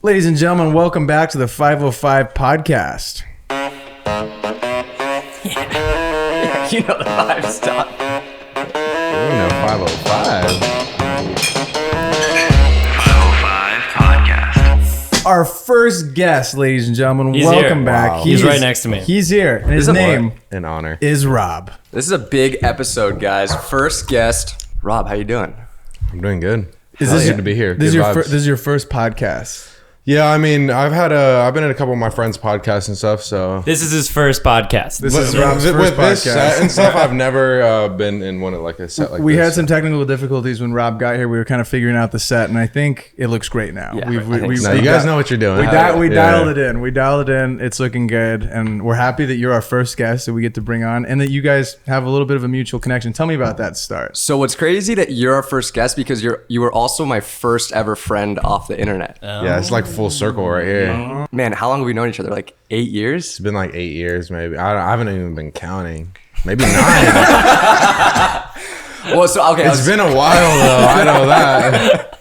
Ladies and gentlemen, welcome back to the 505 podcast. Yeah. You know the vibe stuff. You know 505. 505 podcast. Our first guest, ladies and gentlemen, He's welcome here. back. Wow. He's right next to me. He's here, and his name An honor. is Rob. This is a big episode, guys. First guest, Rob. How you doing? I'm doing good. Is Hell this yeah, your, to be here. This Good is vibes. your first podcast. Yeah, I mean, I've been in a couple of my friends' podcasts and stuff, so This is his first podcast. This is Rob's with first this podcast. set and stuff, I've never been in one of like a set like We this. had some technical difficulties when Rob got here. We were kind of figuring out the set, and I think it looks great now. Yeah, We've- I think so. No, you guys know what you're doing. We dialed Yeah. it in. We dialed it in. It's looking good, and we're happy that you're our first guest that we get to bring on, and that you guys have a little bit of a mutual connection. Tell me about that start. So what's crazy that you're our first guest because you were also my first ever friend off the internet. Yeah, it's like full circle right here. Man, how long have we known each other? Like 8 years? It's been like 8 years, maybe. I haven't even been counting. Maybe 9. Well, so okay. It's been a while though. I know that.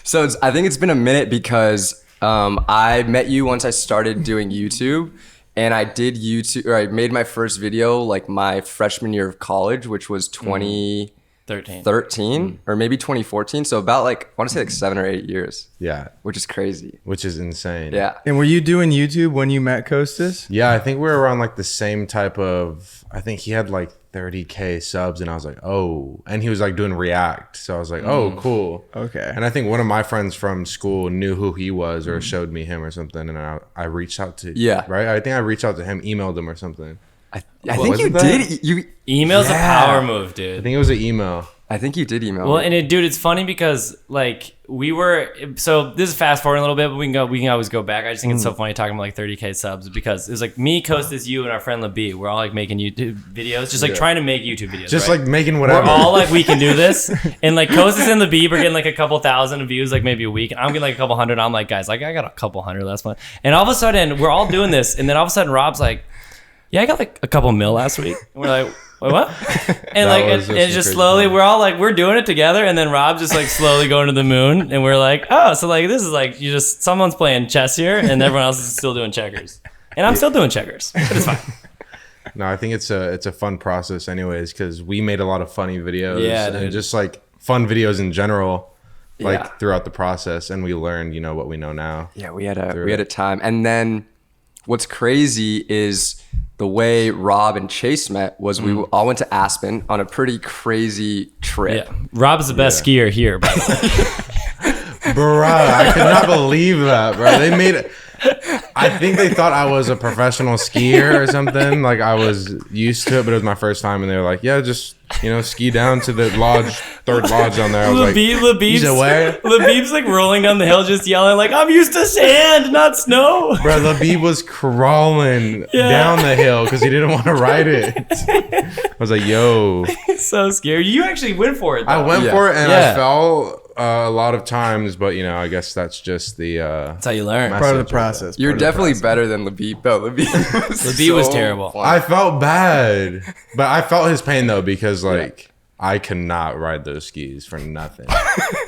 So I think it's been a minute because I met you once I started doing YouTube, and I did YouTube, or I made my first video like my freshman year of college, which was 2013 or maybe 2014. So about like, I want to say like 7 or 8 years, Yeah, which is crazy. which is insane. Yeah. And were you doing YouTube when you met Costas? Yeah, I think we were around like the same type of. I think he had like 30K subs, and I was like, oh, and he was like doing React, so I was like, oh, cool. Okay. And I think one of my friends from school knew who he was or showed me him or something, and I reached out to. Yeah. Right. I think I reached out to him, emailed him or something. I think you wasn't that- did. Email's Yeah. a power move, I dude. think it was an email. I think you did email Well, me. and dude, it's funny because like we were. So this is fast forwarding a little bit, but we can always go back. I just think it's so funny talking about like 30K subs because it was like me, Costas, you, and our friend LaB. We're all like making YouTube videos, just like Yeah. trying to make YouTube videos. Just right? like making we're whatever. all like, we can do this. And like Costas and LaB are getting like a couple thousand views, like maybe a week. And I'm getting like a couple hundred. I'm like, guys, like I got a couple hundred last month. And all of a sudden, we're all doing this. And then all of a sudden, Rob's like, yeah, I got like a couple mil last week. And we're like, wait, what? And like, was and just just crazy slowly, time. we're all like, we're doing it together. And then Rob's just like slowly going to the moon. And we're like, oh, so like, this is like, someone's playing chess here and everyone else is still doing checkers. And I'm still doing checkers, but it's fine. No, I think it's a fun process, anyways, because we made a lot of funny videos. Yeah, and dude. just like fun videos in general, like Yeah. throughout the process, and we learned, what we know now. Yeah, we had a time. And then what's crazy is the way Rob and Chase met was we all went to Aspen on a pretty crazy trip. Yeah. Rob's the best skier here, by the way. Bro, I could not believe that, bro. They made it. I think they thought I was a professional skier or something. Like I was used to it, but it was my first time, and they were like, "Yeah, just ski down to the third lodge on there." I was like, Labib's like rolling down the hill, just yelling like, "I'm used to sand, not snow." "Bro, Labib was crawling down the hill because he didn't want to ride it." I was like, "Yo." So scary. You actually went for it, though. I went Yeah. for it and Yeah. I fell a lot of times, but I guess that's just the That's how you learn. Message Part of the of process. You're part of the definitely process. better than Labib. No, Labib Labib was terrible. funny. I felt bad, but I felt his pain though because like I cannot ride those skis for nothing.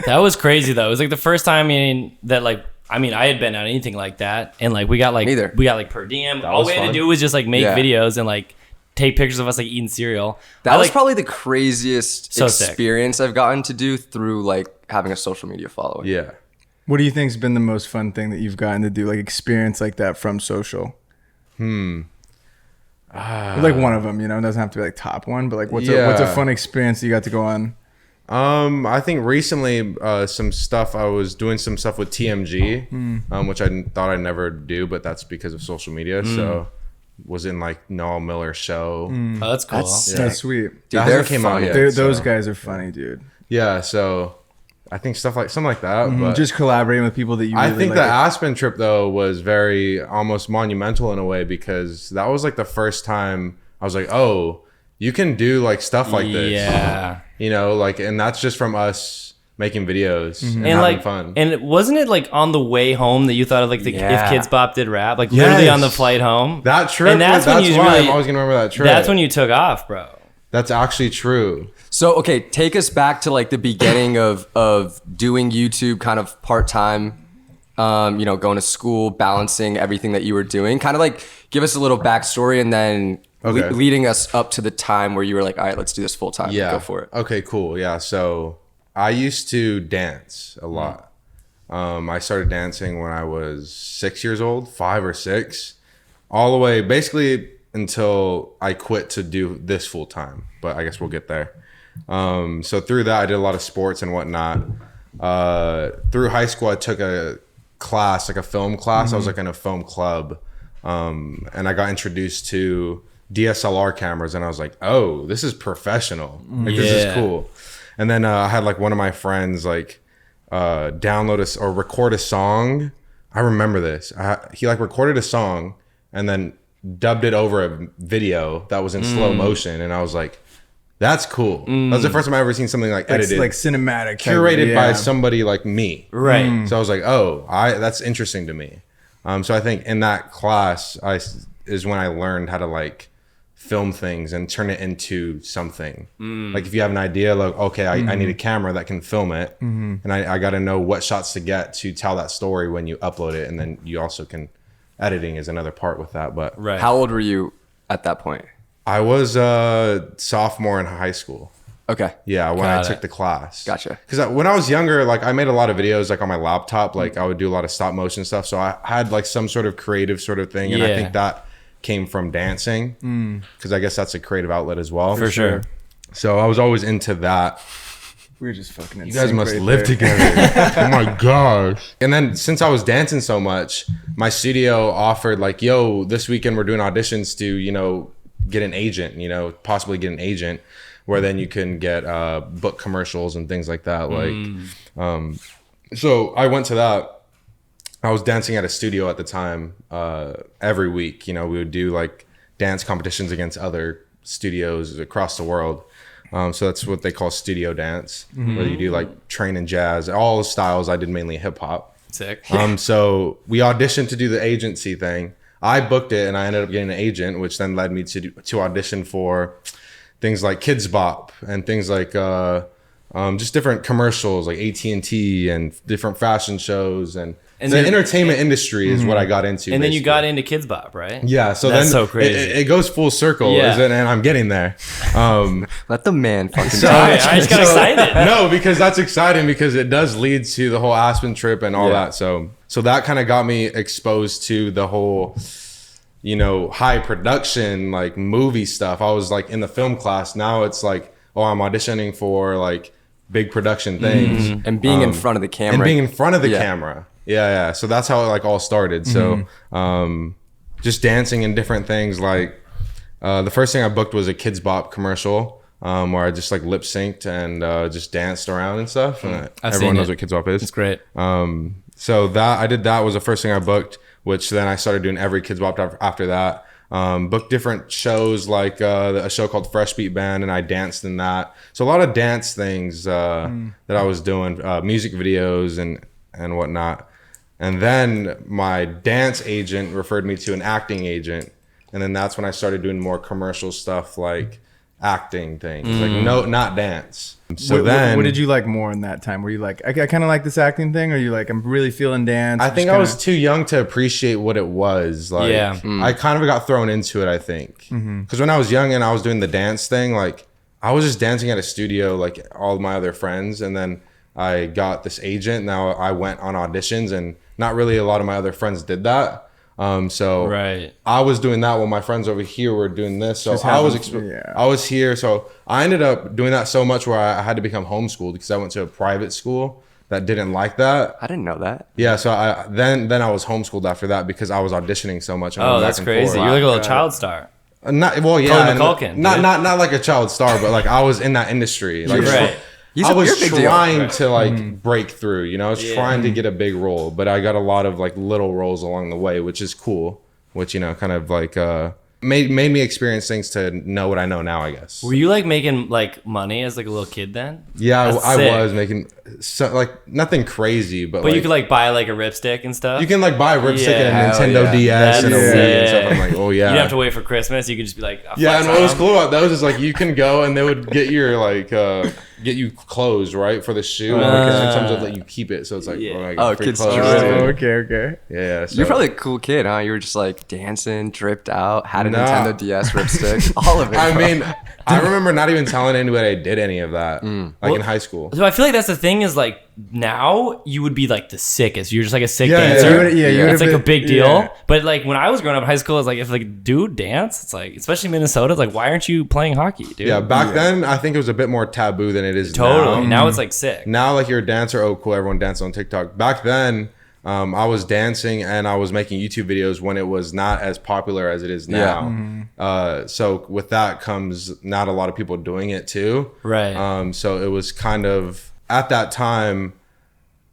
That was crazy though. It was like the first time that like I had been on anything like that, and like we got like Neither. per diem. All was we had to fun. do was just like make Yeah. videos and like take pictures of us like eating cereal. That I, was like, probably the craziest So sick. experience I've gotten to do through like having a social media following. Yeah. What do you think's been the most fun thing that you've gotten to do, like experience like that from social? Like one of them, it doesn't have to be like top one, but like what's a Yeah. fun experience that you got to go on? I think recently some stuff I was doing some stuff with TMG, which I thought I'd never do, but that's because of social media. So was in like Noel Miller's show. Oh, that's cool. That's That's sweet. Dude, That they're hasn't came out funny. yet. Those so- guys are funny, dude. Yeah, so I think something like that. But Just collaborating with people that you really I think like. the Aspen trip though was very almost monumental in a way because that was like the first time I was like, oh, you can do like stuff like this. Yeah. And that's just from us making videos and And having like, fun. and wasn't it like on the way home that you thought of like Yeah. if Kidzbop did rap, like literally Yes. on the flight home? That trip, And that's that's when you why really- I'm always gonna remember that trip. That's when you took off, bro. That's actually true. So, okay, take us back to like the beginning of doing YouTube kind of part-time, you know, going to school, balancing everything that you were doing. Kind of like give us a little backstory and then leading us up to the time where you were like, all right, let's do this full time. Yeah. Go for it. Okay, cool. Yeah. So I used to dance a lot. I started dancing when I was 6 years old, 5 or 6, all the way basically until I quit to do this full time. But I guess we'll get there. So through that, I did a lot of sports and whatnot. Through high school, I took a class, like a film class. I was like in a film club. And I got introduced to DSLR cameras and I was like, oh, this is professional. Like, this is cool. And then I had like one of my friends like download or record a song. I remember this. He like recorded a song and then dubbed it over a video that was in slow motion. And I was like, that's cool. That was the first time I ever seen something like edited. Like cinematic. Curated by somebody like me. Right. So I was like, oh, that's interesting to me. So I think in that class is when I learned how to like film things and turn it into something. Like if you have an idea, like, okay, I need a camera that can film it. And I got to know what shots to get to tell that story when you upload it. And then you also can, editing is another part with that. But Right. How old were you at that point? I was a sophomore in high school. Okay. Yeah, when Got I took it. the class. Gotcha. Because when I was younger, like I made a lot of videos like on my laptop. Like I would do a lot of stop motion stuff. So I had like some sort of creative sort of thing. And I Yeah. think that came from dancing. Because I guess that's a creative outlet as well. For sure. So I was always into that. We're just fucking. You guys must live together. Oh my gosh. And then since I was dancing so much, my studio offered like, yo, this weekend we're doing auditions to, you know, get an agent, you know, possibly get an agent where then you can get book commercials and things like that. Like, so I went to that. I was dancing at a studio at the time. Every week, you know, we would do like dance competitions against other studios across the world. So that's what they call studio dance, where you do like train and jazz, all the styles. I did mainly hip hop. Sick. So we auditioned to do the agency thing. I booked it and I ended up getting an agent, which then led me to audition for things like Kidzbop and things like just different commercials like AT&T and different fashion shows and the then- entertainment industry is what I got into. And then you basically. got into Kidzbop, right? Yeah, so That's then so crazy. It goes full circle, Yeah. isn't it? And I'm getting there. Let the man fucking So- talk. I just got excited. No, because that's exciting because it does lead to the whole Aspen trip and all that. So that kind of got me exposed to the whole, you know, high production like movie stuff. I was like in the film class. Now it's like, oh, I'm auditioning for like big production things And being in front of the camera. and being in front of the Yeah. camera. Yeah. So that's how it like all started. So just dancing and different things. Like the first thing I booked was a Kidzbop commercial where I just like lip synced and just danced around and stuff. And I've everyone seen knows it. what Kidzbop is. It's great. So that I did that was the first thing I booked, which then I started doing every Kidzbop after that. Booked different shows like a show called Fresh Beat Band, and I danced in that. So a lot of dance things that I was doing, music videos and whatnot. And then my dance agent referred me to an acting agent, and then that's when I started doing more commercial stuff like acting things, like not dance. So what did you like more in that time? Were you like, I kind of like this acting thing, or you like, I'm really feeling dance? I think I was too young to appreciate what it was. Like, Yeah. I kind of got thrown into it, I think. Because when I was young and I was doing the dance thing, like, I was just dancing at a studio like all of my other friends. And then I got this agent. Now I went on auditions, and not really a lot of my other friends did that. So Right. I was doing that while my friends over here were doing this. So I was here. So I ended up doing that so much where I had to become homeschooled because I went to a private school that didn't like that. I didn't know that. Yeah, so then I was homeschooled after that because I was auditioning so much. And Oh, going that's back and crazy. forth. You're like a little child star. Not well, yeah, Colin and McCulkin, not dude. not like a child star, but like I was in that industry. Like Right. I was you're a big deal. trying to like break through. You know, I was trying to get a big role, but I got a lot of like little roles along the way, which is cool. Which, you know, kind of like made me experience things to know what I know now, I guess. Were you like making like money as like a little kid then? Yeah, That's I sick. was making like nothing crazy, but But you could like buy like a ripstick and stuff. you can like buy a ripstick Yeah. and a Hell Nintendo yeah. DS and a That's Wii and sick. stuff. I'm like, oh yeah. You don't have to wait for Christmas. You could just be like, Yeah, flex and what on was them. cool about those is like you can go and they would get your like get you clothes right for the shoe, because sometimes they'll let you keep it, so it's like, Yeah. oh, I Oh, got free kids' clothes. choice. Oh, Dude. okay. Yeah, so. You're probably a cool kid, huh? You were just like dancing, dripped out, had a Nah. Nintendo DS ripstick, all of it. I bro. mean, I remember not even telling anybody I did any of that, like in high school. So I feel like that's the thing is like now you would be like the sickest. You're just like a sick Yeah, dancer. yeah. You would- yeah, you It's would've like a been- big deal. yeah. But like when I was growing up in high school, it's like if like dude dance, it's like especially Minnesota, it's like why aren't you playing hockey, dude? Yeah, back then I think it was a bit more taboo than it is totally. now. Now it's like sick. Now, like you're a dancer, oh cool, everyone dances on TikTok. Back then, I was dancing and I was making YouTube videos when it was not as popular as it is now. So with that comes not a lot of people doing it too. Right. So it was kind of at that time,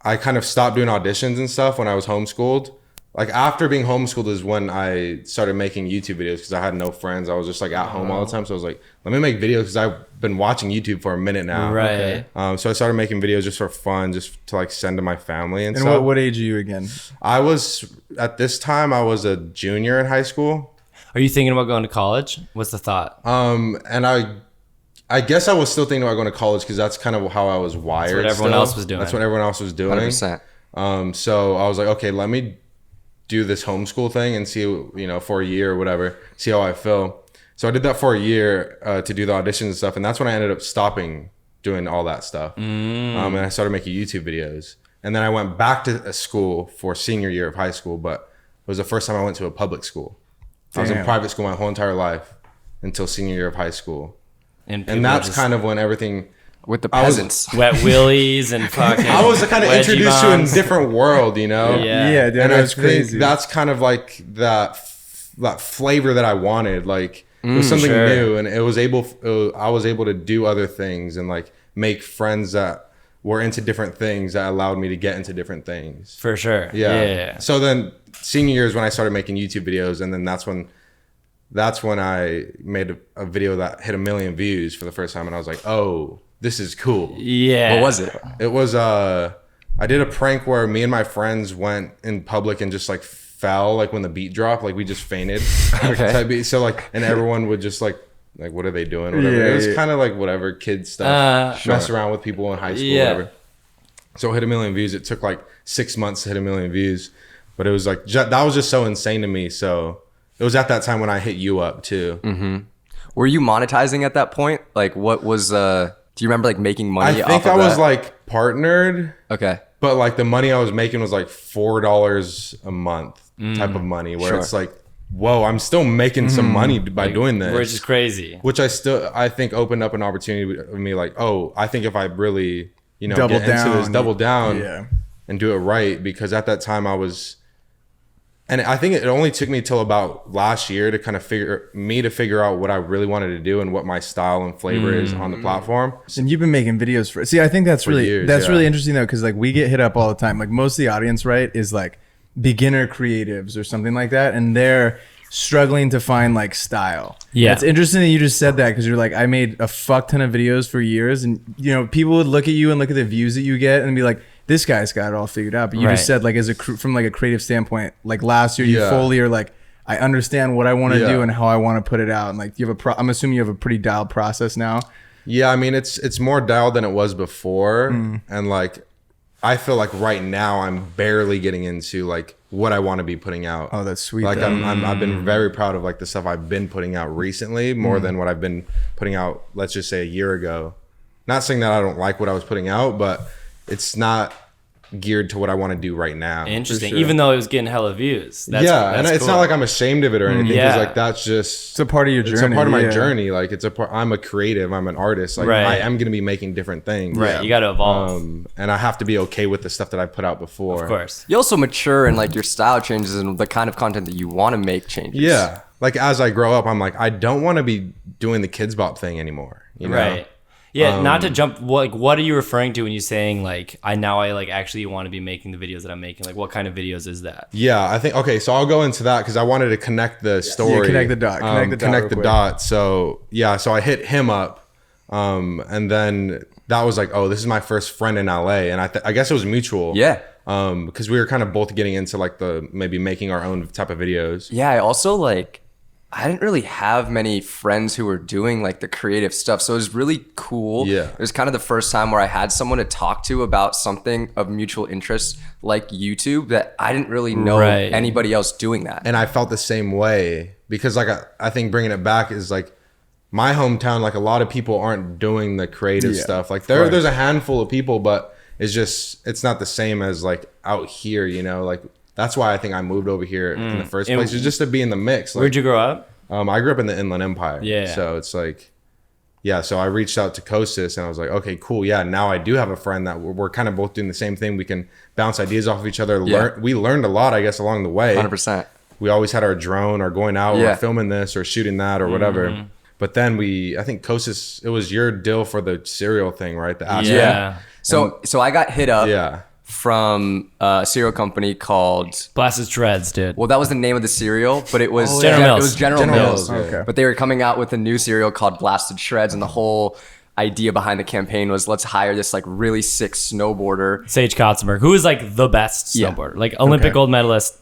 I kind of stopped doing auditions and stuff when I was homeschooled. Like after being homeschooled is when I started making YouTube videos because I had no friends. I was just like at home all the time. So I was like, let me make videos because I've been watching YouTube for a minute now. Right. So I started making videos just for fun, just to like send to my family and And stuff. what age are you again? I was at this time I was a junior in high school. Are you thinking about going to college? What's the thought? And I guess I was still thinking about going to college because that's kind of how I was wired. what everyone still. else was doing. That's what everyone else was doing. 100%. So I was like, okay, let me do this homeschool thing and see, for a year or whatever, see how I feel. So I did that for a year to do the auditions and stuff. And that's when I ended up stopping doing all that stuff. And I started making YouTube videos. And then I went back to school for senior year of high school, but it was the first time I went to a public school. I was in Damn. private school my whole entire life until senior year of high school. And And that's kind of when everything... With the I was- peasants. wet willies and fucking. I was kind of wedgie introduced to a bombs. different world, Yeah. Yeah, dude, and that I was think crazy. that's kind of like that flavor that I wanted. Like it was something sure. new, and I was able to do other things and like make friends that were into different things that allowed me to get into different things. For sure. Yeah. So then senior year is when I started making YouTube videos, and then that's when I made a video that hit 1 million views for the first time, and I was like, oh, this is cool. Yeah. What was it? It was I did a prank where me and my friends went in public and just like fell like when the beat dropped, like we just fainted. Okay. So like, and everyone would just like what are they doing? Whatever. Yeah, It was yeah. kind of like whatever kid stuff. Mess around with people in high school, Yeah. whatever. So it hit 1 million views. It took like 6 months to hit 1 million views, but it was like that was just so insane to me. So it was at that time when I hit you up too. Were you monetizing at that point? Like, what was? Do you remember like making money? I think off of I was that? like partnered. Okay. But like the money I was making was like $4 a month type of money, where Sure. it's like, whoa, I'm still making some money by doing this, Which is crazy. which I think opened up an opportunity with me. Like, oh, I think if I really, Double get into down. this, double down, Yeah. and do it right, because at that time I was, and I think it only took me till about last year to kind of figure out what I really wanted to do and what my style and flavor is on the platform. And you've been making videos for. See, I think that's really years, that's yeah. really interesting though, because like we get hit up all the time. Like most of the audience, right, is like beginner creatives or something like that, and they're struggling to find like style. Yeah. It's interesting that you just said that, because you're like, I made a fuck ton of videos for years, and people would look at you and look at the views that you get and be like, this guy's got it all figured out. But you Right. just said like from like a creative standpoint, like last year you Yeah. fully are like, I understand what I want to Yeah. do and how I want to put it out, and like you have I'm assuming you have a pretty dialed process now. Yeah, I mean it's more dialed than it was before, and like I feel like right now I'm barely getting into like what I want to be putting out. Oh, that's sweet. Like though. I've been very proud of like the stuff I've been putting out recently, more than what I've been putting out, let's just say a year ago. Not saying that I don't like what I was putting out, but it's not geared to what I want to do right now. Interesting. sure. Even though it was getting hella views. That's, yeah, that's and it's not cool. like I'm ashamed of it or anything, because Yeah. like that's just It's a part of your it's journey. a part of my yeah. journey. Like it's a part. I'm a creative. I'm an artist. Like Right. I am gonna be making different things. Right. You got to evolve. And I have to be okay with the stuff that I put out before. of course. You also mature and like your style changes and the kind of content that you want to make changes. Yeah. Like as I grow up, I'm like, I don't want to be doing the Kidzbop thing anymore. You know? Right. Yeah, not to jump. What are you referring to when you're saying like I like actually want to be making the videos that I'm making? Like, what kind of videos is that? Yeah, I think okay. So I'll go into that because I wanted to connect the story. connect the dot. Connect the dot. So yeah, so I hit him up, and then that was like, oh, this is my first friend in LA, and I guess it was mutual. Yeah. Because we were kind of both getting into like the maybe making our own type of videos. Yeah, I also I didn't really have many friends who were doing like the creative stuff. So it was really cool. Yeah. It was kind of the first time where I had someone to talk to about something of mutual interest like YouTube that I didn't really know anybody else doing that. And I felt the same way because like I think bringing it back is like my hometown, like a lot of people aren't doing the creative stuff. Like there's a handful of people, but it's not the same as like out here, you know, like that's why I think I moved over here in the first place, is just to be in the mix. Like, where'd you grow up? I grew up in the Inland Empire. Yeah. So it's like, yeah. So I reached out to Kosis and I was like, okay, cool. Yeah. Now I do have a friend that we're kind of both doing the same thing. We can bounce ideas off of each other. We learned a lot, I guess, along the way. 100%. We always had our drone or going out or filming this or shooting that or whatever. But then I think Kosis, it was your deal for the cereal thing, right? The Aspen. Yeah. So I got hit up Yeah. from a cereal company called Blasted Shreds, dude. well, that was the name of the cereal, but it was General Mills. It was General Mills. Okay. But they were coming out with a new cereal called Blasted Shreds, and the whole idea behind the campaign was let's hire this like really sick snowboarder, Sage Kotzenberg, who is like the best snowboarder, like Olympic gold medalist.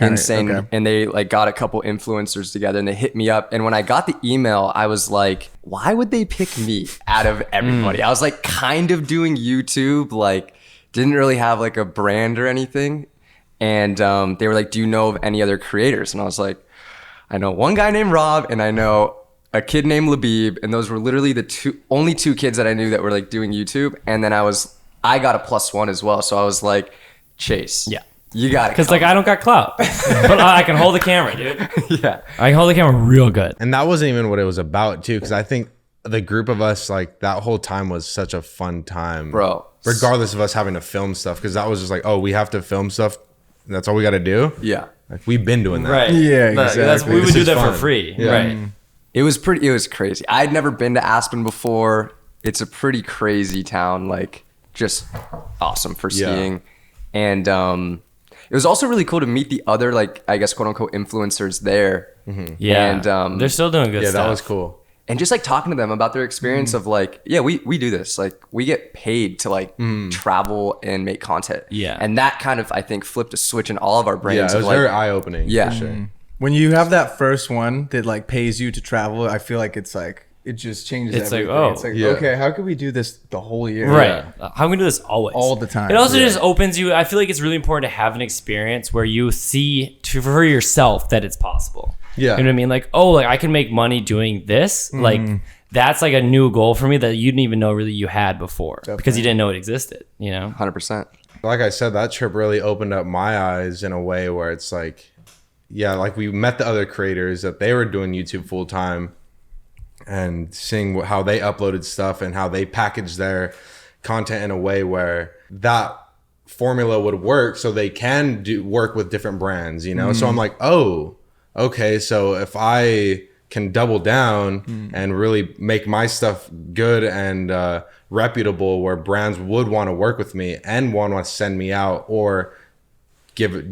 insane. Okay. And they like got a couple influencers together and they hit me up. And when I got the email, I was like, why would they pick me out of everybody? I was like kind of doing YouTube, like didn't really have like a brand or anything. And they were like, do you know of any other creators? And I was like, I know one guy named Rob and I know a kid named Labib. And those were literally the only two kids that I knew that were like doing YouTube. And then I got a +1 as well. So I was like, Chase. Yeah. You got it. Because like I don't got clout, but I can hold the camera, dude. Yeah. I can hold the camera real good. And that wasn't even what it was about too, because I think the group of us, like that whole time was such a fun time. Bro. Regardless of us having to film stuff, because that was just like, oh, we have to film stuff. That's all we got to do. Yeah. Like we've been doing that. Right. Yeah, That's, exactly. we would This do is that fun. for free. Yeah. Right. It was crazy. I'd never been to Aspen before. It's a pretty crazy town, like just awesome for Yeah. skiing. And it was also really cool to meet the other, like, I guess, quote unquote, influencers there. Yeah. And they're still doing good Yeah, stuff. that was cool. and just like talking to them about their experience of like, yeah, we do this. Like we get paid to like travel and make content. Yeah. And that kind of, I think, flipped a switch in all of our brains. Yeah, it of was like, very eye opening. Yeah. For sure. When you have that first one that like pays you to travel, I feel like it's like it just changes It's like, everything. oh, it's like, yeah. okay, how could we do this the whole year? Right. How can we do this always? All the time. It also Yeah. just opens you. I feel like it's really important to have an experience where you see for yourself that it's possible. Yeah. You know what I mean? Like, oh, like I can make money doing this. Like that's like a new goal for me that you didn't even know really you had before because you didn't know it existed, you know? 100%. Like I said, that trip really opened up my eyes in a way where it's like, yeah, like we met the other creators that they were doing YouTube full time and seeing how they uploaded stuff and how they packaged their content in a way where that formula would work so they can work with different brands, you know? So I'm like, oh, okay, so if I can double down and really make my stuff good and reputable where brands would want to work with me and want to send me out or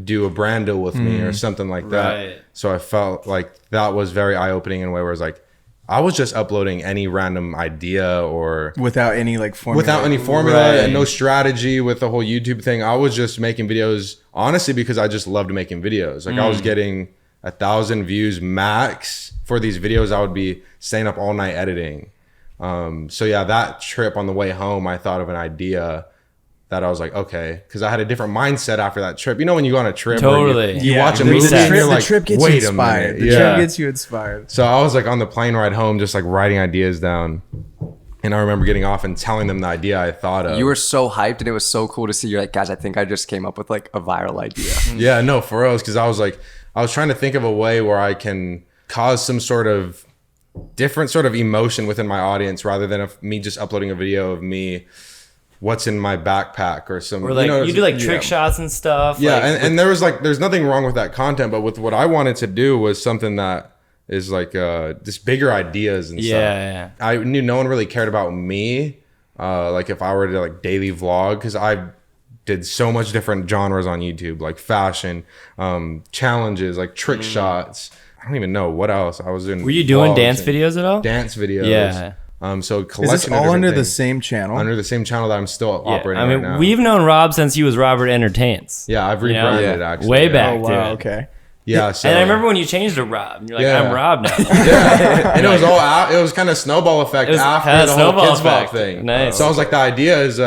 do a brand deal with me or something like that. Right. So I felt like that was very eye-opening in a way where it's like I was just uploading any random idea or Without any like formula. without any formula Right. and no strategy with the whole YouTube thing. I was just making videos honestly because I just loved making videos. Like I was getting 1,000 views max for these videos. I would be staying up all night editing. So yeah, that trip on the way home, I thought of an idea that I was like, okay, because I had a different mindset after that trip. You know, when you go on a trip, where Totally. you Yeah. watch a The movie, trip- and you're the like, trip gets you wait a inspired. minute, The yeah. trip gets you inspired. So I was like on the plane ride home, just like writing ideas down, and I remember getting off and telling them the idea I thought of. You were so hyped and it was so cool to see. You're like, guys, I think I just came up with like a viral idea. Yeah, no, for real, because I was trying to think of a way where I can cause some sort of different sort of emotion within my audience rather than me just uploading a video of me what's in my backpack or some Or like you do like trick yeah. shots and stuff. yeah, like, and there's nothing wrong with that content, but with what I wanted to do was something that is like just bigger ideas and stuff. Yeah. I knew no one really cared about me. Like if I were to like daily vlog, because I did so much different genres on YouTube, like fashion, challenges, like trick shots. I don't even know what else I was doing. Were you doing vlogs dance and videos at all? Dance videos. Yeah. So Is collection this of all different under the things. same channel? Under the same channel that I'm still Yeah. operating I mean, right now. we've known Rob since he was Robert Entertains. Yeah, I've You know? rebranded Yeah. actually. Way yeah. back. Oh wow. Dude. Okay. Yeah. So, And I remember when you changed to Rob. And you're like, Yeah. I'm Rob now. Yeah, and it was all out. It was kind of snowball effect It was after kinda the whole snowball Kidzbop effect. thing. Nice. So I was like, the idea is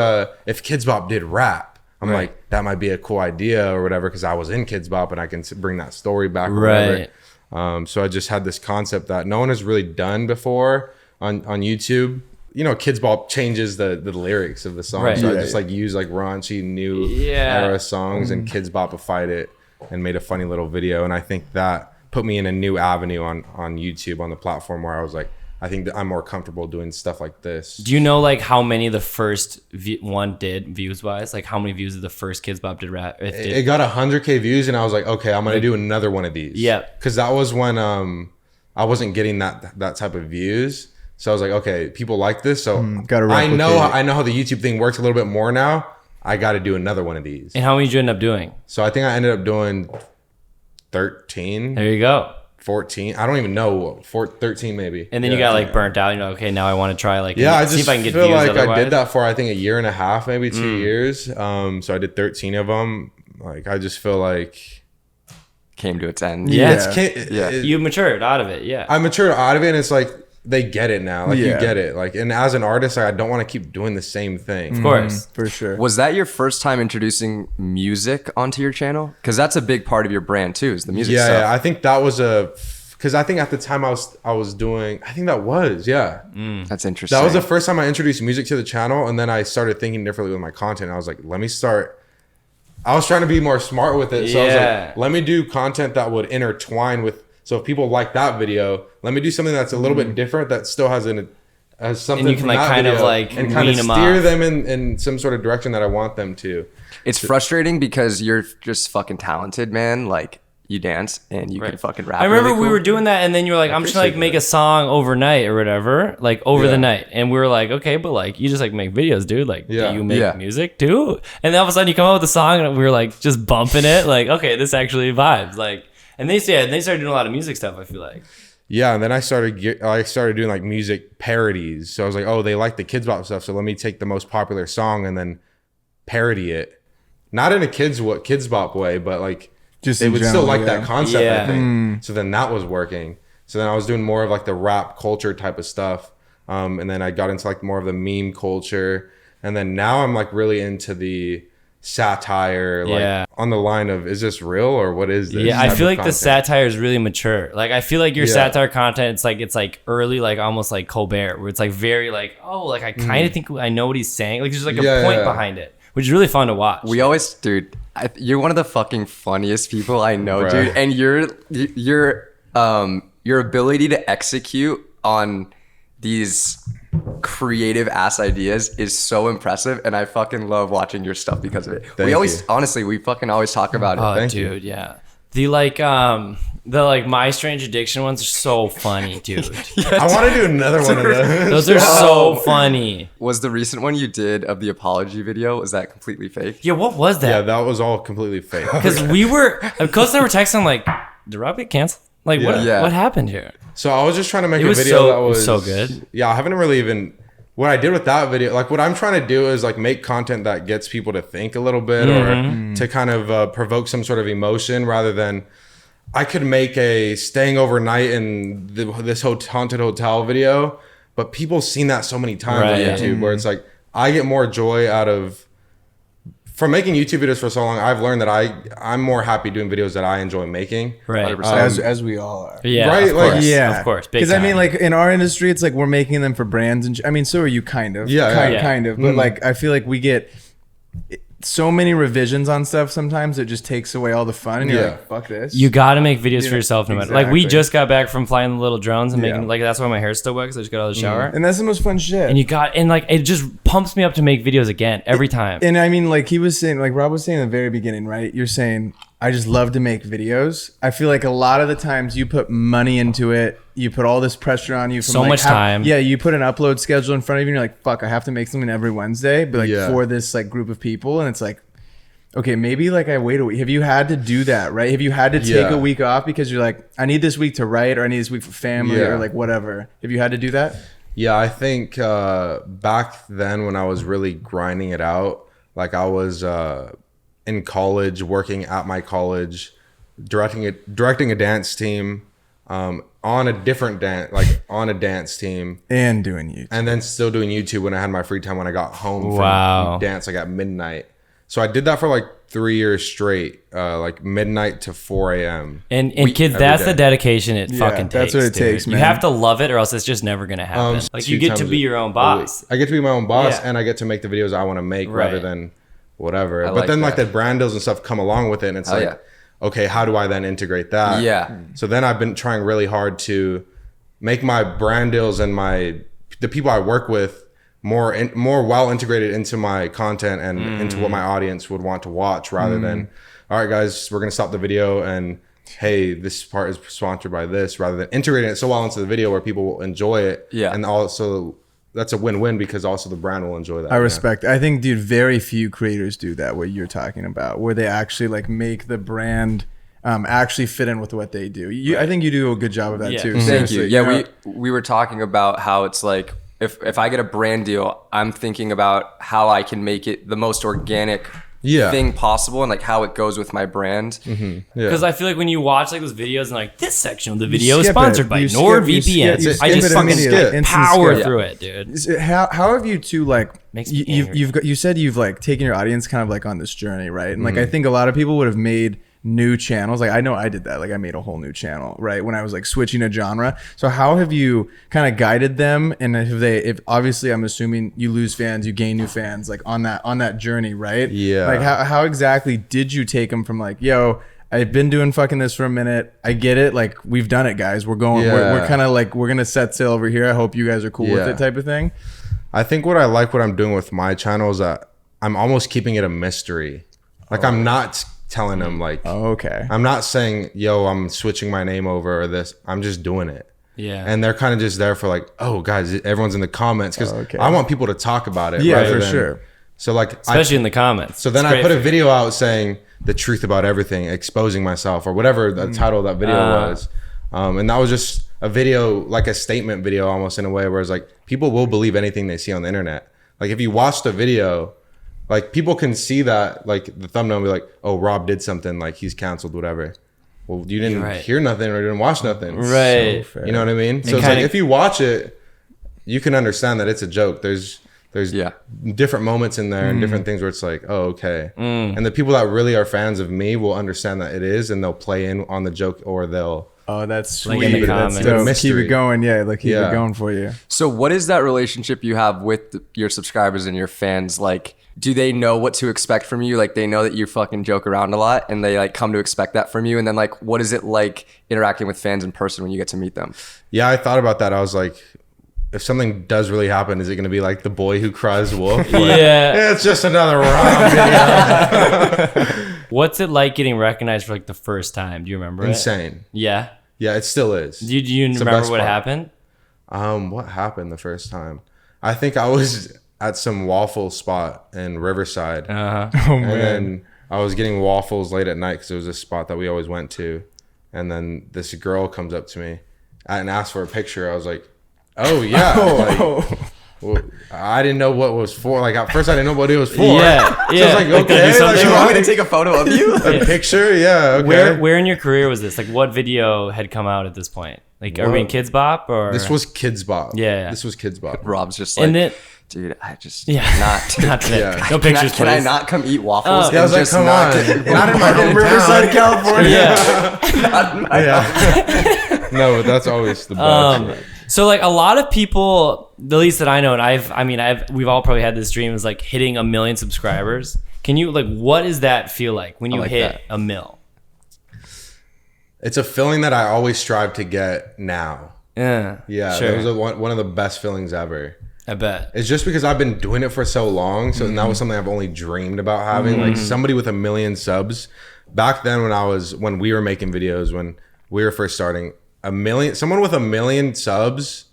if Kidzbop did rap, I'm Right. like, that might be a cool idea or whatever because I was in Kidzbop and I can bring that story back. Or Right. whatever. So I just had this concept that no one has really done before on YouTube. You know, Kidzbop changes the lyrics of the song. Right. So I Yeah, just like use like raunchy new Yeah. era songs and Kidzbopified it and made a funny little video. And I think that put me in a new avenue on YouTube, on the platform where I was like, I think that I'm more comfortable doing stuff like this. Do you know like how many the first one did views wise? Like how many views did the first Kids Bop did rap? It got 100K views and I was like, okay, I'm gonna do another one of these. Yeah. Because that was when I wasn't getting that type of views. So I was like, okay, people like this. So gotta I know replicate it. how the YouTube thing works a little bit more now. I got to do another one of these. And how many did you end up doing? So I think I ended up doing 13, There you go. 14. I don't even know. 13 maybe. And then you got like burnt out. You know, okay, now I want to try like Yeah, I see just if I can get feel views like otherwise. I did that for I think a year and a half, maybe 2 years. So I did 13 of them. Like I just feel like Came to its end. Yeah. Yeah. You matured out of it. Yeah. I matured out of it, and it's like they get it now. Like you Yeah. get it. Like, and as an artist, I don't want to keep doing the same thing. Of course. For sure. Was that your first time introducing music onto your channel? Because that's a big part of your brand too, is the music Yeah, stuff. yeah. I think that was because I think at the time I was doing. I think that was That's interesting. That was the first time I introduced music to the channel, and then I started thinking differently with my content. I was like, let me start. I was trying to be more smart with it, so I was Yeah. like, let me do content that would intertwine with. So if people like that video, let me do something that's a little bit different that still has something. And you can, from like, that kind of, video like, and kind wean of 'em steer off. them in some sort of direction that I want them to. It's frustrating because you're just fucking talented, man. Like you dance and you can fucking rap. I remember really we cool. were doing that, and then you were like, "I'm just gonna like appreciate make that. a song overnight or whatever, like over Yeah. the night." And we were like, "Okay, but like you just like make videos, dude. Like, Yeah. do you make Yeah. music too?" And then all of a sudden you come up with a song, and we were like just bumping it, like, "Okay, this actually vibes." Like, and they started doing a lot of music stuff. I feel like. Yeah, and then I started doing like music parodies. So I was like, oh, they like the Kids Bop stuff, so let me take the most popular song and then parody it. Not in a Kids Bop way, but like Just they in would general, still like yeah. that concept, Yeah. I think. So then that was working. So then I was doing more of like the rap culture type of stuff. And then I got into like more of the meme culture. And then now I'm like really into the satire, like Yeah. on the line of, is this real or what is this? Yeah, I type feel of like the content. satire is really mature. Like I feel like your Yeah. satire content, it's like early, like almost like Colbert, where it's like very like, oh, like I kind of think I know what he's saying. Like there's like a Yeah, point yeah. behind it, which is really fun to watch. We always, dude. You're one of the fucking funniest people I know, Bruh. dude. And your ability to execute on these creative ass ideas is so impressive, and I fucking love watching your stuff because of it. Thank you. Honestly, we fucking always talk about it. Oh, Thank you. dude, yeah. The like My Strange Addiction ones are so funny, dude. I want to do another one of those. Those are so funny. Was the recent one you did of the apology video, was that completely fake? Yeah, what was Yeah, that? that was all completely fake. Because we were, Coach and I were texting like, did Rob get canceled? Like, Yeah. what happened here? So I was just trying to make It a was video so- that it was was so good. Yeah, I haven't really even. What I did with that video, like what I'm trying to do is like make content that gets people to think a little bit Mm-hmm. or to kind of provoke some sort of emotion rather than. I could make a staying overnight in this haunted hotel video, but people seen that so many times Right. on YouTube where it's like I get more joy out of from making YouTube videos for so long. I've learned that I'm more happy doing videos that I enjoy making. Right. 100%. as we all are. Yeah, Right, of like- course. Yeah, Of course. Big Because I mean, time. like in our industry, it's like we're making them for brands, and I mean, so are you, kind of. Yeah, kind, yeah. kind of. But like, I feel like we get so many revisions on stuff. Sometimes it just takes away all the fun, and you're Yeah. like, "Fuck this." You got to make videos Yeah, for yourself no matter. Like we exactly. just got back from flying the little drones and making Yeah. like that's why my hair's still wet because I just got out of the shower. and that's the most fun shit. And like it just pumps me up to make videos again every time. And I mean, like he was saying, like Rob was saying in the very beginning, right? You're saying I just love to make videos. I feel like a lot of the times you put money into it, you put all this pressure on you. From So much time. Yeah, you put an upload schedule in front of you and you're like, fuck, I have to make something every Wednesday, but like for this like group of people. And it's like, okay, maybe like I wait a week. Have you had to do that, right? Have you had to take a week off because you're like, I need this week to write, or I need this week for family, or like whatever? Have you had to do that? Yeah, I think back then when I was really grinding it out, like I was in college, working at my college, directing a dance team, on a different dance, like on a dance team, and doing YouTube, and then still doing YouTube when I had my free time when I got home Wow. from dance, like at midnight. So I did that for like 3 years straight, like midnight to 4 a.m. And kids, every that's day. the dedication it fucking takes. that's what it dude. takes, You man. have to love it, or else it's just never gonna happen. Like you 2 get to times be your own a week. boss. I get to be my own boss, Yeah. and I get to make the videos I want to make rather Right. than whatever. But like then like that. the brand deals and stuff come along with it, and it's like, yeah. okay, how do I then integrate that? Yeah. So then I've been trying really hard to make my brand deals and the people I work with more well integrated into my content and into what my audience would want to watch, rather than, all right guys, we're gonna stop the video and hey, this part is sponsored by this, rather than integrating it so well into the video where people will enjoy it. Yeah. And also that's a win-win because also the brand will enjoy that. I respect. I think, dude, very few creators do that. What you're talking about, where they actually like make the brand actually fit in with what they do. I think you do a good job of that Yeah. too. Mhm. Thank you. Seriously, Yeah, know? we were talking about how it's like if I get a brand deal, I'm thinking about how I can make it the most organic thing possible and like how it goes with my brand. Because I feel like when you watch like those videos and like this section of the video is skip sponsored it. by You skip- NordVPN, you I skip just it fucking immediately. like, Instant power skip. through it, dude. How have you two like Makes me you've you said you've like taken your audience kind of like on this journey, right? And like I think a lot of people would have made new channels. Like I know I did that. Like I made a whole new channel, right? When I was like switching a genre. So how have you kind of guided them? And if obviously I'm assuming you lose fans, you gain new fans like on that journey, right? Yeah. Like how exactly did you take them from like, yo, I've been doing fucking this for a minute. I get it. Like we've done it, guys. We're going, we're kind of like, we're going to set sail over here. I hope you guys are cool with it type of thing. I think what I'm doing with my channel is that I'm almost keeping it a mystery. Like I'm not telling them like, Okay. I'm not saying, yo, I'm switching my name over or this. I'm just doing it. Yeah. And they're kind of just there for like, oh, guys, everyone's in the comments because I want people to talk about it. Yeah, rather for than- sure. So like, Especially in the comments. so then It's I put great a video out saying the truth about everything, exposing myself or whatever the title of that video was. And that was just a video, like a statement video almost in a way where it's like, people will believe anything they see on the internet. Like if you watch the video, like people can see that, like the thumbnail and be like, oh, Rob did something, like he's canceled, whatever. Well, you didn't Right. hear nothing or didn't watch nothing. Right. So fair. You know what I mean? So it's kinda- like if you watch it, you can understand that it's a joke. There's different moments in there and different things where it's like, oh, okay. And the people that really are fans of me will understand that it is, and they'll play in on the joke, or they'll Oh, that's Like sweet. in the That's comments. dope. Keep Mystery. it going. Yeah, like keep Yeah. it going for you. So what is that relationship you have with your subscribers and your fans? Like, do they know what to expect from you? Like they know that you fucking joke around a lot and they like come to expect that from you. And then like, what is it like interacting with fans in person when you get to meet them? Yeah, I thought about that. I was like, if something does really happen, is it going to be like the boy who cries wolf? Like, Yeah. it's just another Rob video. What's it like getting recognized for like the first time? Do you remember it? Insane. Yeah. Yeah, it still is. Do you It's the remember best what part. happened? What happened the first time? I think I was at some waffle spot in Riverside. Uh-huh. Oh And man. then I was getting waffles late at night because it was a spot that we always went to. And then this girl comes up to me and asked for a picture. I was like, oh, yeah. Like, well, I didn't know what it was for. Like, at first, I didn't know what it was for. Yeah, So yeah. I was like, Like, okay. do something Like, You wrong? want me to take a photo of you? a picture? Yeah, okay. Where in your career was this? Like, what video had come out at this point? Like, are we in Kidzbop or? This was Kidzbop. Yeah. This was Kidzbop. Rob's just like, And then, dude, I just yeah, not today. Yeah. No pictures, Can I please. not come eat waffles? Oh. Yeah, I was like, just come not on. get- Not in my hometown. Riverside, California. Yeah. Yeah. No, but that's always the best. So like a lot of people, the least that I know, and we've all probably had this dream is like hitting 1 million subscribers. Can you like, what does that feel like when you like hit that. 1 mil? It's a feeling that I always strive to get now. Yeah. Yeah, Sure. that was one of the best feelings ever. I bet. It's just because I've been doing it for so long. So that was something I've only dreamed about having. Like somebody with 1 million subs back then when we were making videos, when we were first starting, someone with 1 million subs,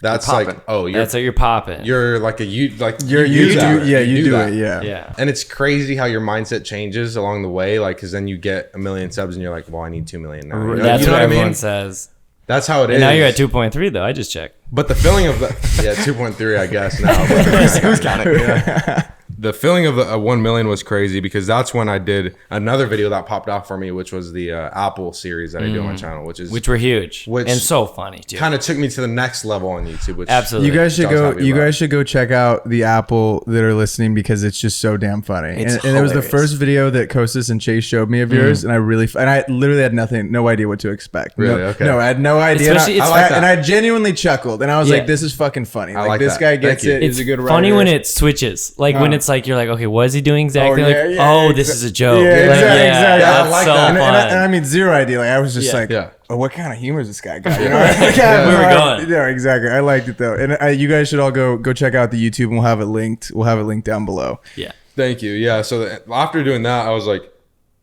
that's like, that's like you're popping. You're like you do that. Yeah. And it's crazy how your mindset changes along the way, like, because then you get 1 million subs and you're like, well, I need 2 million now. That's you know what I everyone mean? says. That's how it is. And now you're at 2.3 though. I just checked. But the feeling of 2.3, I guess now. Who's counting? The feeling of 1 million was crazy because that's when I did another video that popped off for me, which was the Apple series that I do on my channel, which were huge which and so funny too. kind of took me to the next level on YouTube. Which Absolutely. You guys should John's go. happy You about. guys should go check out the Apple that are listening because it's just so damn funny. It's and it was the hilarious. first video that Kostas and Chase showed me of yours, and I literally had no idea what to expect. Really? No, Okay. no, I had no idea. Especially- And it's I, like that. and I genuinely chuckled, and I was Yeah. like, "This is fucking funny. Like, like this that. guy gets Thank you. it. It's He's a good writer." funny when it switches. Like when it's like you're like, okay, what is he doing exactly? Oh, yeah, like, yeah, oh, exa- this is a joke. Yeah, Like, exactly, exactly. Yeah, I That's like so that. fun. And I mean, zero idea. Like I was just like, Yeah. "Oh, what kind of humor is this guy got?" You know, like, yeah, We were going. Yeah, exactly. I liked it though, and you guys should all go check out the YouTube, and we'll have it linked. We'll have it linked down below. Yeah. Thank you. Yeah. So after doing that, I was like,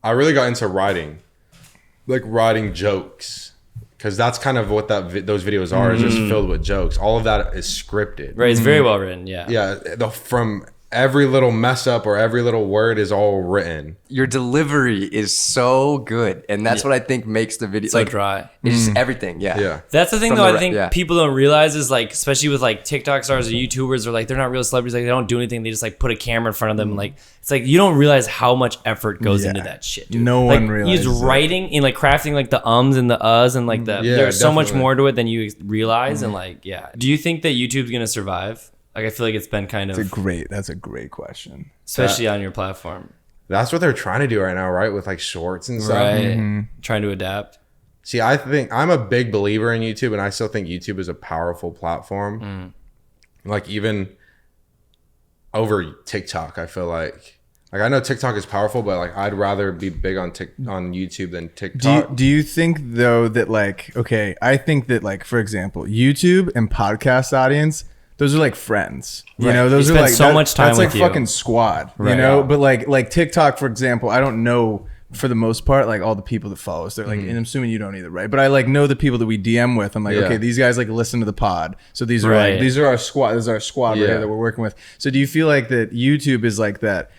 I really got into writing, like writing jokes, because that's kind of what those videos are. Is just filled with jokes. All of that is scripted. Right. It's very well written. Yeah. Yeah. From every little mess up or every little word is all written. Your delivery is so good, and that's what I think makes the video So dry. It's just everything. Yeah. Yeah. That's the thing, From though. the I think yeah. people don't realize is like, especially with like TikTok stars or YouTubers, or like they're not real celebrities. Like they don't do anything. They just like put a camera in front of them. And, like it's like you don't realize how much effort goes Yeah. into that shit. Dude. No like, one realizes He's it. writing and like crafting like the ums and the uhs and like the. Yeah, there's so much definitely. more to it than you realize. And like, yeah. Do you think that YouTube's gonna survive? Like I feel like it's been kind of, That's a great question. especially on your platform, That's what they're trying to do right now, right? With like shorts and stuff. right? Trying to adapt. See, I think I'm a big believer in YouTube, and I still think YouTube is a powerful platform. Like even over TikTok, I feel like I know TikTok is powerful, but like I'd rather be big on YouTube than TikTok. Do you think though that like, okay, I think that like, for example, YouTube and podcast audience, those are like friends. You know, those You are spend like so much time that's like with you. fucking squad. You Right. know, but like TikTok, for example, I don't know for the most part like all the people that follow us. They're like, and I'm assuming you don't either, right? But I like know the people that we DM with. I'm like, Yeah. okay, these guys like listen to the pod. So these are Right. like these are our squad. This is our squad right Yeah. here that we're working with. So do you feel like that YouTube is like that?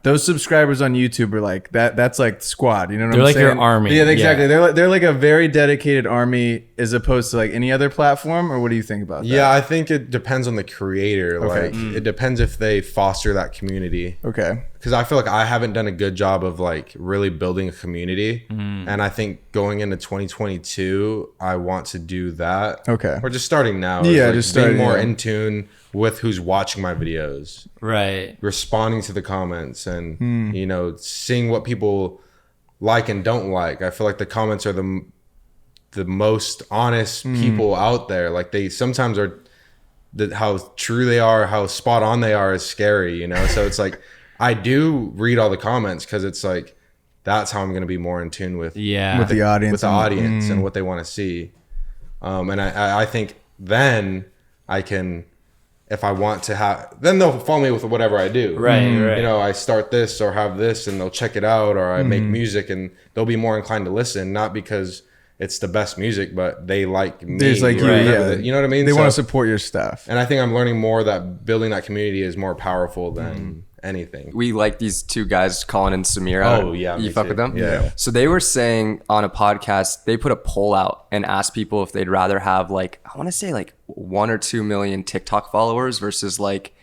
Those subscribers on YouTube are like that. That's like squad. You know what They're I'm like saying? your army. Yeah, exactly. Yeah. They're like a very dedicated army as opposed to like any other platform. Or what do you think about that? Yeah, I think it depends on the creator. Okay. Like it depends if they foster that community. Okay. Because I feel like I haven't done a good job of like really building a community, and I think going into 2022, I want to do that. Okay. Or just starting now. Yeah, like just being starting, more yeah. in tune with who's watching my videos, Right. responding to the comments, and you know, seeing what people like and don't like. I feel like the comments are the most honest people out there. Like they sometimes are. How true they are, how spot on they are is scary, you know? So it's like, I do read all the comments because it's like, that's how I'm going to be more in tune with Yeah. With the audience. and what they want to see. And I think then I can, if I want to have, then they'll follow me with whatever I do. Right, right. You know, I start this or have this and they'll check it out, or I make music and they'll be more inclined to listen, not because it's the best music, but they like me. There's like or you, whatever yeah. you know what I mean? They So- want to support your stuff. and I think I'm learning more that building that community is more powerful than anything. We like these two guys, Colin and Samira. Oh, yeah, You me fuck too. with them? Yeah. So they were saying on a podcast, they put a poll out and asked people if they'd rather have like, I want to say like 1 or 2 million TikTok followers versus like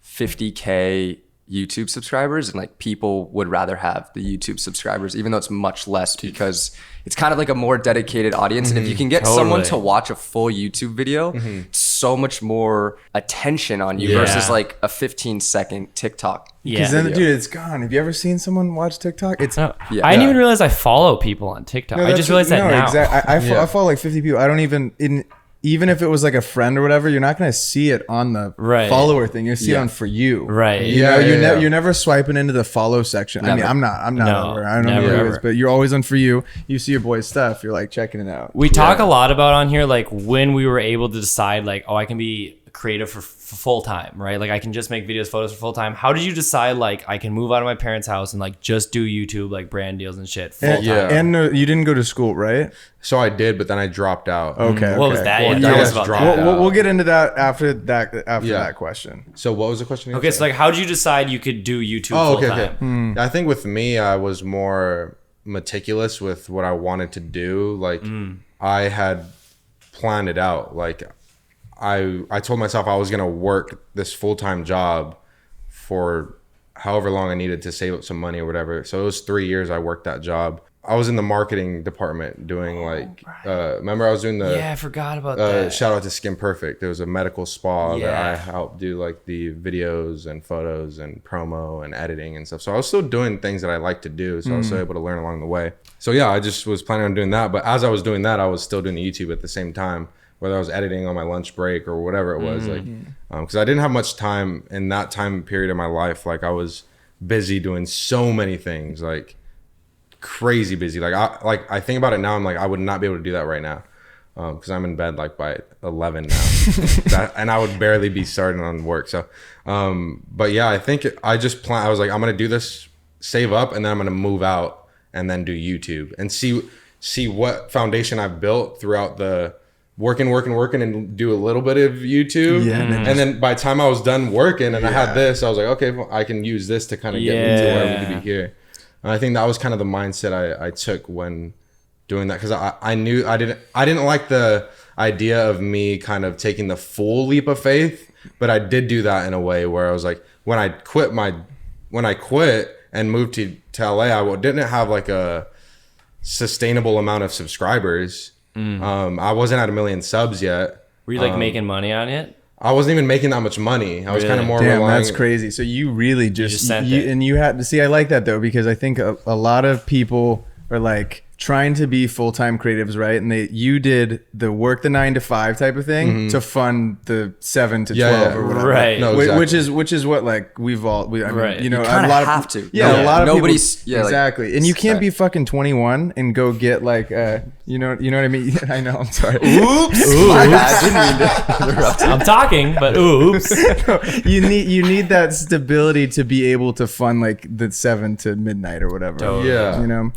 50K YouTube subscribers. And like people would rather have the YouTube subscribers, even though it's much less because it's kind of like a more dedicated audience. And if you can get someone to watch a full YouTube video, so much more attention on you Yeah. versus like a 15-second TikTok. Because Yeah. then, dude, it's gone. Have you ever seen someone watch TikTok? It's No, Yeah. I didn't Yeah. even realize I follow people on TikTok. No, I just that's- realized that now. Exactly. I follow like 50 people. I don't even if it was like a friend or whatever, you're not gonna see it on the Right. follow thing. You see it Yeah. on For You. Right. You know, Yeah. you're never swiping into the follow section. I mean, Never. I'm not. No, Over. I don't know never, who it ever. is, but you're always on For You. You see your boy's stuff. You're like checking it out. We talk a lot about on here, like when we were able to decide, like, oh, I can be creative for full time, right? Like I can just make videos, photos for full time. How did you decide like I can move out of my parents' house and like just do YouTube, like brand deals and shit full time? Yeah. And you didn't go to school, right? So I did, but then I dropped out. Okay. What was that? Well, Yeah, tell yeah, us about drop that. out. We'll get into that after Yeah. that question. So what was the question? Okay, so like how did you decide you could do YouTube Oh, full okay, time? okay. I think with me, I was more meticulous with what I wanted to do. Like I had planned it out. Like I told myself I was gonna work this full-time job for however long I needed to save up some money or whatever. So it was 3 years I worked that job. I was in the marketing department doing remember I was doing the Yeah, I forgot about that. shout out to Skin Perfect. It was a medical spa that Yeah. I helped do like the videos and photos and promo and editing and stuff. So I was still doing things that I like to do. So I was still able to learn along the way. So yeah, I just was planning on doing that. But as I was doing that, I was still doing YouTube at the same time, whether I was editing on my lunch break or whatever it was. Like, because I didn't have much time in that time period of my life. Like I was busy doing so many things, like crazy busy. Like I think about it now, I'm like, I would not be able to do that right now. Because I'm in bed like by 11 now, and I would barely be starting on work. So, but yeah, I think I just plan. I was like, I'm gonna do this, save up, and then I'm gonna move out and then do YouTube and see what foundation I've built throughout the working, and do a little bit of YouTube. Yeah, and then by the time I was done working and I had this, I was like, okay, well, I can use this to kind of get me to where I need to be here. And I think that was kind of the mindset I took when doing that, because I knew I didn't like the idea of me kind of taking the full leap of faith, but I did do that in a way where I was like, when I quit and moved to LA, I didn't have like a sustainable amount of subscribers. I wasn't at 1 million subs yet. Were you like making money on it? I wasn't even making that much money. I was kind of more Damn, relying. that's crazy. So you really just sent it. and you had to see. I like that though, because I think a lot of people are like trying to be full-time creatives, right? And you did the work the 9 to 5 type of thing to fund the 7 to 12 or whatever. Right. No, Which exactly. is what like I mean, Right. you know, You kinda a lot have of to. yeah, No, a lot of nobody's- people, yeah, like, exactly. And you can't be fucking 21 and go get like you know what I mean? I know, I'm sorry. Oops. My bad. I didn't mean to interrupt. I'm talking, but oops. you need that stability to be able to fund like the 7 to midnight or whatever. Totally. Yeah. You know?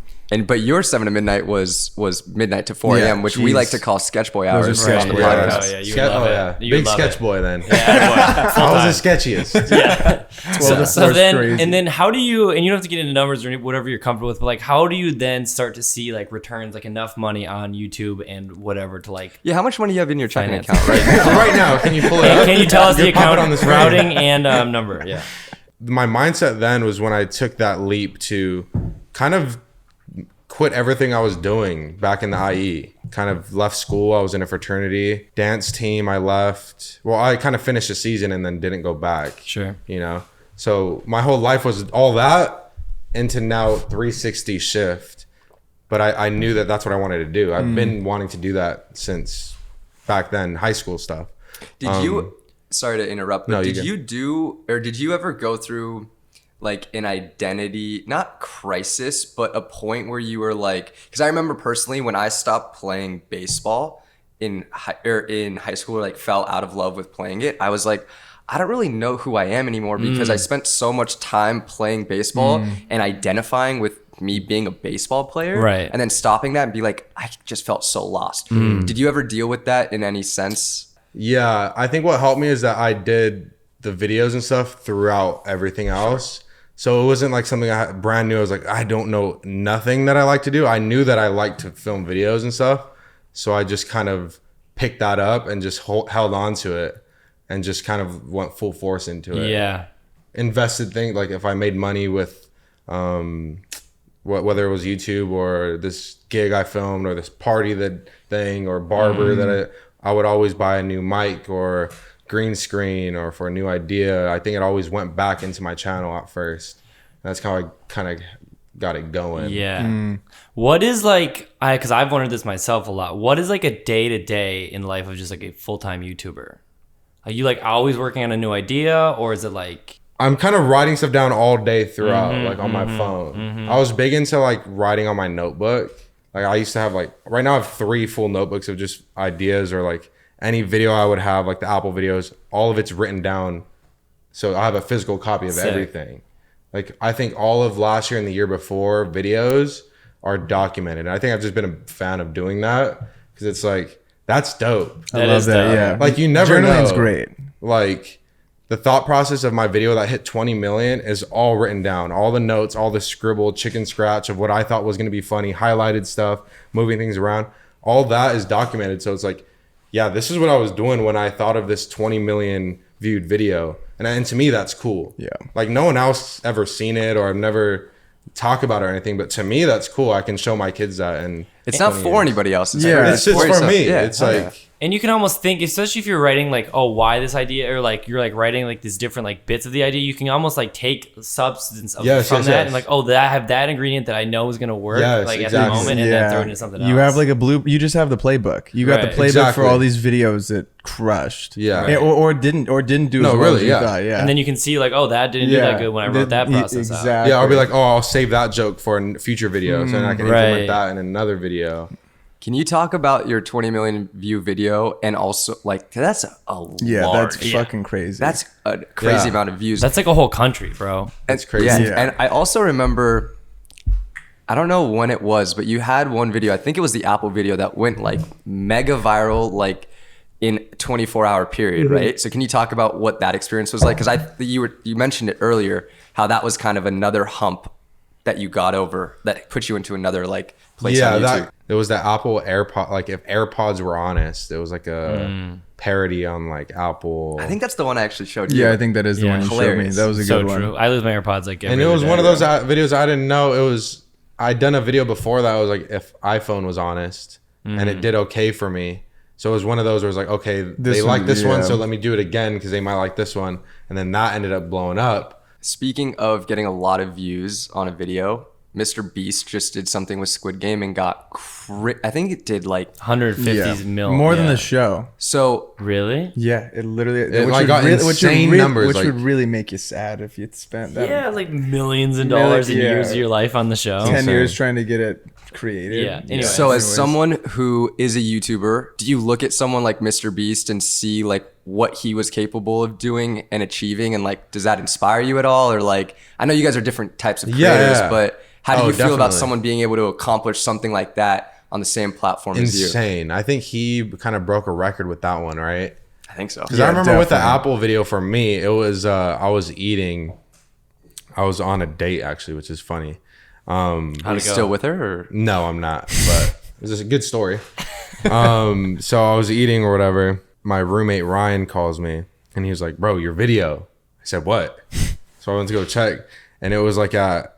But your 7 to midnight was midnight to 4 Yeah, a.m., which we geez. like to call sketch boy hours. are sketch on the boy podcast. hours. Oh, yeah, you would love it. You would Big love sketch it. boy then. Yeah, boy. I was the sketchiest. So then, crazy. and then how do you, and you don't have to get into numbers or whatever you're comfortable with, but like, how do you then start to see like returns, like enough money on YouTube and whatever to like, Yeah, how much money do you have in your checking Finance. account right now? Right now, can you pull it up? can you tell us the Pop it account on the screen. routing and number? Yeah. My mindset then was when I took that leap to kind of quit everything I was doing back in the IE. Kind of left school. I was in a fraternity dance team. I left. Well, I kind of finished the season and then didn't go back. Sure. You know, so my whole life was all that into now 360 shift. But I knew that that's what I wanted to do. I've been wanting to do that since back then, high school stuff. Did you, sorry to interrupt, but No, you did go. you do, or did you ever go through like an identity, not crisis, but a point where you were like, because I remember personally when I stopped playing baseball in high school, or like fell out of love with playing it, I was like, I don't really know who I am anymore because I spent so much time playing baseball and identifying with me being a baseball player. Right. And then stopping that and be like, I just felt so lost. Did you ever deal with that in any sense? Yeah, I think what helped me is that I did the videos and stuff throughout everything else. So it wasn't like something I had brand new. I was like, I don't know nothing that I like to do. I knew that I liked to film videos and stuff. So I just kind of picked that up and just held on to it and just kind of went full force into it. Yeah. Invested things, like if I made money with whether it was YouTube or this gig I filmed or this party thing or barber that I would always buy a new mic or green screen or for a new idea. I think it always went back into my channel at first. That's how I kind of got it going. Yeah. What is like, because I've wondered this myself a lot. What is like a day to day in life of just like a full-time YouTuber? Are you like always working on a new idea, or is it like? I'm kind of writing stuff down all day throughout, like on my phone. I was big into like writing on my notebook. Like I used to have like, right now I have 3 full notebooks of just ideas or like any video I would have, like the Apple videos, all of it's written down. So I have a physical copy of Sick. everything. Like I think all of last year and the year before videos are documented. And I think I've just been a fan of doing that because it's like, that's dope. I love that. dope. Yeah. Like you never Journaling's know. great. Like the thought process of my video that hit 20 million is all written down. All the notes, all the scribbled chicken scratch of what I thought was going to be funny, highlighted stuff, moving things around. All that is documented. So it's like, yeah, this is what I was doing when I thought of this 20 million viewed video. And to me, that's cool. Yeah. Like no one else ever seen it or I've never talk about it or anything. But to me, that's cool. I can show my kids that. And It's not for anybody else. It's Yeah. it's just for yourself. me. Yeah. It's like, And you can almost think, especially if you're writing like, oh, why this idea, or like you're like writing like these different like bits of the idea, you can almost like take substance of, Yes, from yes, that yes. and like, oh, that I have that ingredient that I know is gonna work Yes, like exactly. at the moment, and then throw it into something else. You have like you just have the playbook. You got Right. the playbook Exactly. for all these videos that crushed. Yeah. Yeah, or didn't do No, as well really, as you yeah. thought. Yeah. and then you can see like, oh, that didn't do that good when I wrote that process out. Exactly. yeah, I'll be like, oh, I'll save that joke for a future video. So then I can Right. implement that in another video. Can you talk about your 20 million view video and also like that's a Yeah, large, that's fucking crazy. that's a crazy Yeah. amount of views. That's like a whole country, bro. That's crazy. Yeah, Yeah. and I also remember, I don't know when it was, but you had one video. I think it was the Apple video that went like mega viral, like in 24-hour period, right? So can you talk about what that experience was like? Because you mentioned it earlier, how that was kind of another hump that you got over that put you into another like place Yeah, on YouTube. that there was the Apple AirPod. Like if AirPods were honest, it was like a parody on like Apple. I think that's the one I actually showed you. yeah, I think that is the Yeah. one you showed me. Hilarious. That was a So good true. one. I lose my AirPods like every and it was other one of day. those videos I didn't know. It was I'd done a video before that was like if iPhone was honest, and it did okay for me. So it was one of those where it was like, okay, they one, like this one, yeah. so let me do it again because they might like this one, and then that ended up blowing up. Speaking of getting a lot of views on a video, Mr. Beast just did something with Squid Game and got I think it did like 150 Yeah. mil. More than yeah. the show. so. Really? Yeah, it literally It, which like, would got insane numbers, which like- would really make you sad if you'd spent that Yeah, like millions of dollars and Yeah. years of your life on the show. 10 Insane. years trying to get it created. Yeah, anyway. So as Anyways. someone who is a YouTuber, do you look at someone like Mr. Beast and see like what he was capable of doing and achieving, and like does that inspire you at all? Or like I know you guys are different types of Yeah, creators, yeah. but how do Oh, you feel about definitely. someone being able to accomplish something like that on the same platform as you? Insane. I think he kind of broke a record with that one, right? I think so. Because Yeah, I remember with the definitely. Apple video for me, it was I was eating. I was on a date actually, which is funny. Are you How'd it go? still with her? Or? No, I'm not, but it was just a good story. So I was eating or whatever. My roommate Ryan calls me and he was like, "Bro, your video." I said, "What?" So I went to go check, and it was like at,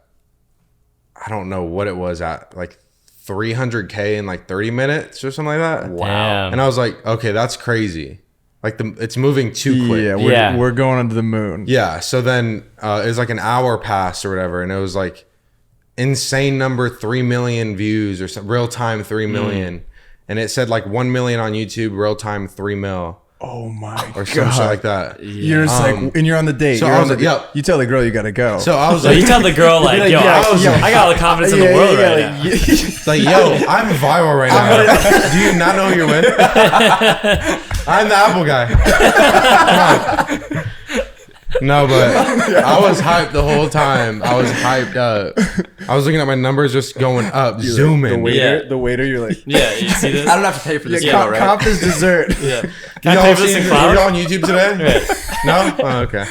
I don't know what it was at, like 300K in like 30 minutes or something like that. Damn. And I was like, okay, that's crazy. Like it's moving too quick. Yeah, Yeah. we're going onto the moon. Yeah. So then it was like an hour passed or whatever, and it was like insane number 3 million views or some real time 3 million, and it said like 1 million on YouTube, real time 3 mil Oh my or some shit like that. You're just like, and you're on the date. so You're I on was the, like, yep. You tell the girl you gotta go. So I was So like, you tell the girl like, Like, yo, yeah, I got all the confidence in the world right now. it's like, yo, I'm viral right now. Do you not know who you're with? I'm the Apple guy. Come on. No, but I was hyped the whole time. I was hyped up. I was looking at my numbers just going up, zooming. Yeah. The waiter, you're like, Yeah, you see this? I don't have to pay for this yeah, video, right? comp is dessert. Yeah. You Can I all pay for this seen- in are cloud? you on YouTube today? No? Oh, okay.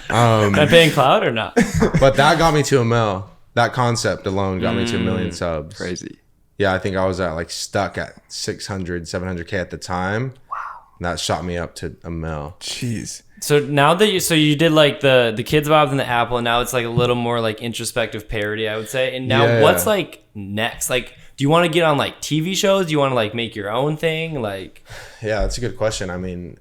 Can I pay in cloud or not? But that got me to a mil. That concept alone got me to 1 million subs. Crazy. Yeah, I think I was at like stuck at 600, 700K at the time. Wow. That shot me up to a mil. Jeez. So now that you did like the Kidzbop and the Apple, and now it's like a little more like introspective parody, I would say. And now Yeah. what's like next? Like, do you want to get on like TV shows? Do you want to like make your own thing? Like, Yeah, that's a good question. I mean,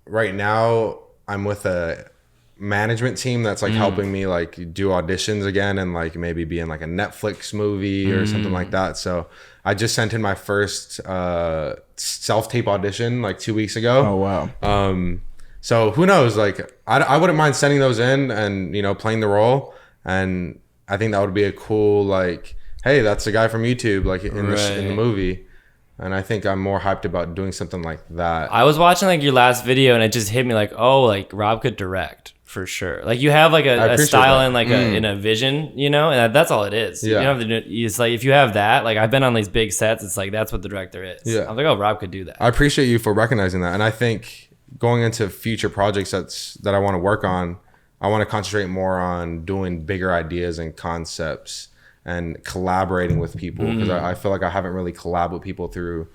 right now I'm with a management team that's like helping me like do auditions again and like maybe be in like a Netflix movie or something like that. So I just sent in my first self-tape audition like 2 weeks ago. Oh wow. So who knows? Like I wouldn't mind sending those in and, you know, playing the role. And I think that would be a cool, like, hey, that's the guy from YouTube, like in the Right. movie. And I think I'm more hyped about doing something like that. I was watching like your last video and it just hit me like, oh, like Rob could direct for sure. Like you have like a appreciate style that. and like in a vision, you know, and that's all it is. Yeah. You don't have to do, it's like if you have that, like I've been on these big sets, it's like that's what the director is. Yeah. I'm like, oh, Rob could do that. I appreciate you for recognizing that. And I think going into future projects that I want to work on, I want to concentrate more on doing bigger ideas and concepts and collaborating with people, because I feel like I haven't really collabed with people through,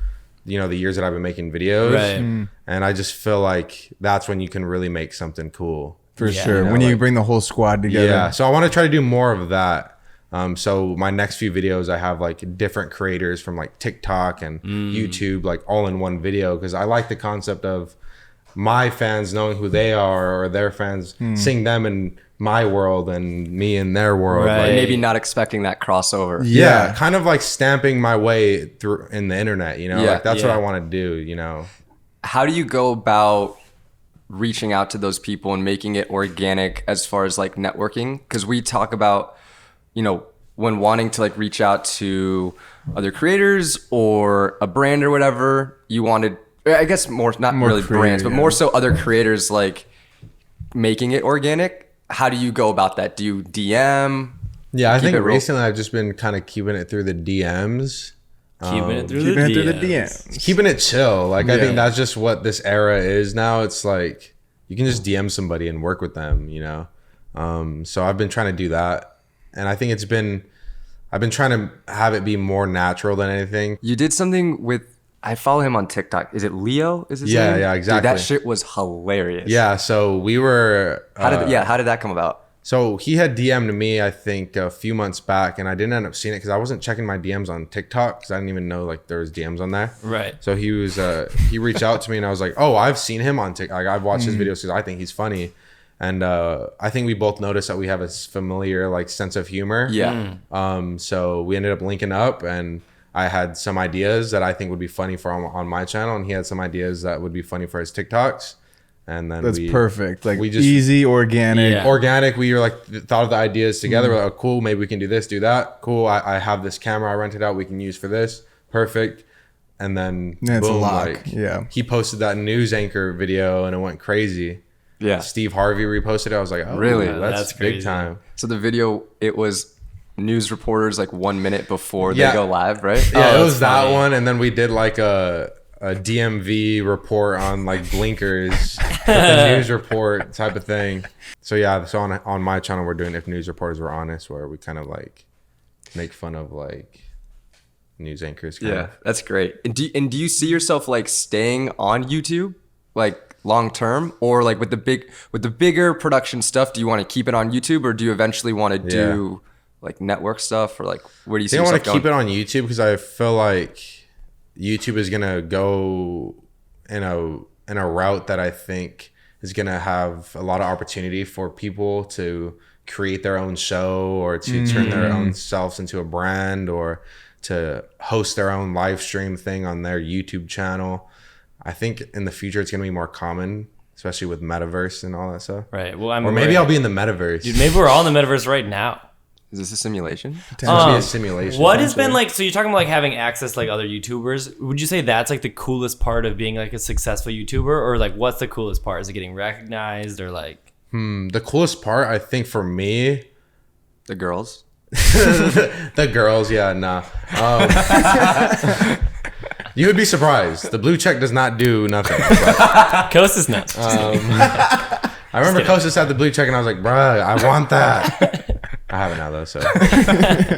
you know, the years that I've been making videos. Right. And I just feel like that's when you can really make something cool. For Yeah. sure. You know, When you like- bring the whole squad together. Yeah. So I want to try to do more of that. So my next few videos, I have like different creators from like TikTok and YouTube, like all in one video, because I like the concept of my fans knowing who they are, or their fans seeing them in my world and me in their world. Right. Like, And maybe not expecting that crossover. yeah, kind of like stamping my way through in the internet, you know, Yeah. like that's Yeah. what I want to do, you know. How do you go about reaching out to those people and making it organic as far as like networking? Because we talk about, you know, when wanting to like reach out to other creators or a brand or whatever, you wanted, I guess more, not More really creator, brands, but yeah. more so other creators, like making it organic. How do you go about that? Do you DM? Yeah, I Keep think it real. recently I've just been kind of keeping it through the DMs. Keeping it through Keeping the it through the DMs. DMs. Keeping it chill. Like I Yeah. think that's just what this era is now. It's like you can just DM somebody and work with them, you know. So I've been trying to do that, and I think I've been trying to have it be more natural than anything. You did something with, I follow him on TikTok. Is it Leo? Is his Yeah, name? yeah, Dude, exactly. that shit was hilarious. Yeah, so we were. How did that come about? So he had DM'd me, I think, a few months back, and I didn't end up seeing it because I wasn't checking my DMs on TikTok because I didn't even know like there was DMs on there. Right. So he was he reached out to me, and I was like, oh, I've seen him on TikTok. Like, I've watched his videos because I think he's funny, and I think we both noticed that we have a familiar like sense of humor. Yeah. So we ended up linking up, and I had some ideas that I think would be funny for on my channel, and he had some ideas that would be funny for his TikToks. And then That's perfect. Like we just- easy, organic. Yeah. organic. We were like thought of the ideas together. We're like, oh, cool, maybe we can do this, do that. Cool. I have this camera I rented out we can use for this. Perfect. And then Yeah, it's a boom, lock. like Yeah. he posted that news anchor video and it went crazy. Yeah. Steve Harvey reposted it. I was like, oh, Really? That's That's big crazy. time. So the video, it was news reporters like 1 minute before Yeah. they go live, right? Yeah, it that's was that funny. one, and then we did like a DMV report on like blinkers, the news report type of thing. So yeah, so on my channel we're doing If News Reporters Were Honest, where we kind of like make fun of like news anchors. Kind Yeah, of. that's great. And do you see yourself like staying on YouTube, like long term, or like with the bigger production stuff? Do you want to keep it on YouTube, or do you eventually want to do like network stuff, or like where do you see I think I yourself want to going? keep it on YouTube because I feel like YouTube is gonna go in a route that I think is gonna have a lot of opportunity for people to create their own show or to turn their own selves into a brand or to host their own live stream thing on their YouTube channel. I think in the future it's gonna be more common, especially with metaverse and all that stuff. Right. Well, I mean, Or maybe I'll be in the metaverse. Dude, maybe we're all in the metaverse right now. Is this a simulation? It's gonna be a simulation. What has been like? So you're talking about like having access to like other YouTubers. Would you say that's like the coolest part of being like a successful YouTuber, or like what's the coolest part? Is it getting recognized, or like? The coolest part, I think, for me, The girls? the girls, yeah, nah. You would be surprised. The blue check does not do nothing. But, Coast is nuts. I remember Kostas had the blue check, and I was like, bruh, I want that. I have it now, though, so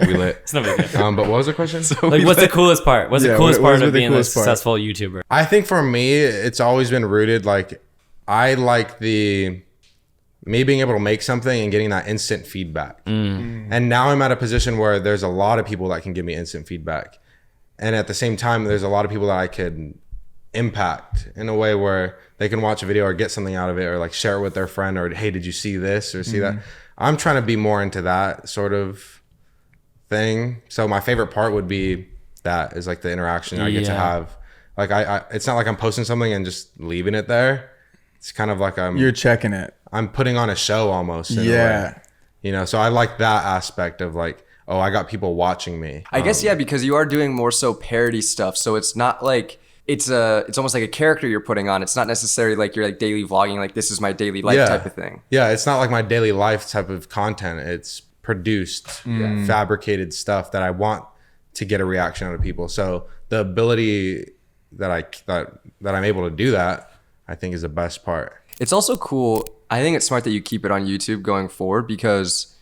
we lit. It's no big deal. But what was the question? Like, what's the coolest part? What's Yeah, the coolest what part is of the being a coolest part? successful YouTuber? I think for me, it's always been rooted, like, I like me being able to make something and getting that instant feedback. And now I'm at a position where there's a lot of people that can give me instant feedback. And at the same time, there's a lot of people that I could impact in a way where they can watch a video or get something out of it, or like share it with their friend, or, hey, did you see this or see that? I'm trying to be more into that sort of thing. So my favorite part would be that is like the interaction I get to Yeah. have. Like I it's not like I'm posting something and just leaving it there. It's kind of like You're checking it. I'm putting on a show almost. In a Yeah. way. You know, so I like that aspect of like, oh, I got people watching me. I guess yeah, because you are doing more so parody stuff, so it's not like it's almost like a character you're putting on. It's not necessarily like you're like daily vlogging, like this is my daily life type of thing. Yeah, it's not like my daily life type of content. It's produced, fabricated stuff that I want to get a reaction out of people. So the ability that I'm able to do that, I think, is the best part. It's also cool. I think it's smart that you keep it on YouTube going forward, because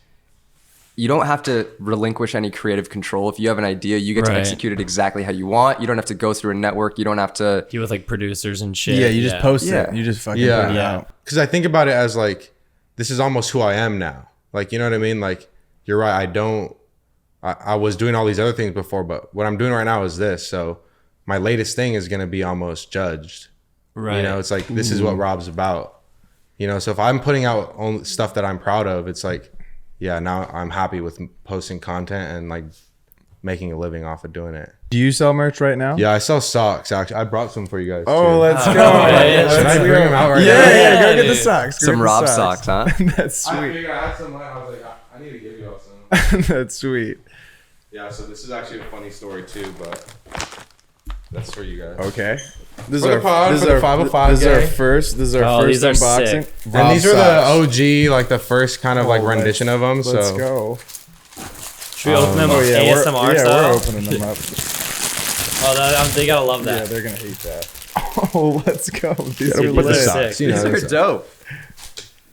you don't have to relinquish any creative control. If you have an idea, you get to execute it exactly how you want. You don't have to go through a network. You don't have to deal with like producers and shit. Yeah, you just post it. You just fucking put it out. Because I think about it as like, this is almost who I am now. Like, you know what I mean? Like, you're right. I was doing all these other things before, but what I'm doing right now is this. So my latest thing is going to be almost judged. Right. You know, it's like, this is what Rob's about. You know, so if I'm putting out only stuff that I'm proud of, it's like, yeah, now I'm happy with posting content and like making a living off of doing it. Do you sell merch right now? Yeah, I sell socks. Actually, I brought some for you guys. Oh, too. let's go. Should I bring them out right now? Yeah, go get the socks. some Rob socks, huh? That's I sweet. figured I had some. I was like, I need to give you all some. That's sweet. Yeah, so this is actually a funny story too, but that's for you guys. Okay. This For the pod, for the 505 This is our gang. first. This is our Oh, first these are unboxing. sick. And these are the OG, like the first kind of like rendition of them. Let's So go. Should we open them Oh yeah, ASMR we're style? opening them up. Oh, they gotta love Yeah, that. they're gonna hate that. Oh, let's go. These Gotta are put the lit. socks, you know, These are dope.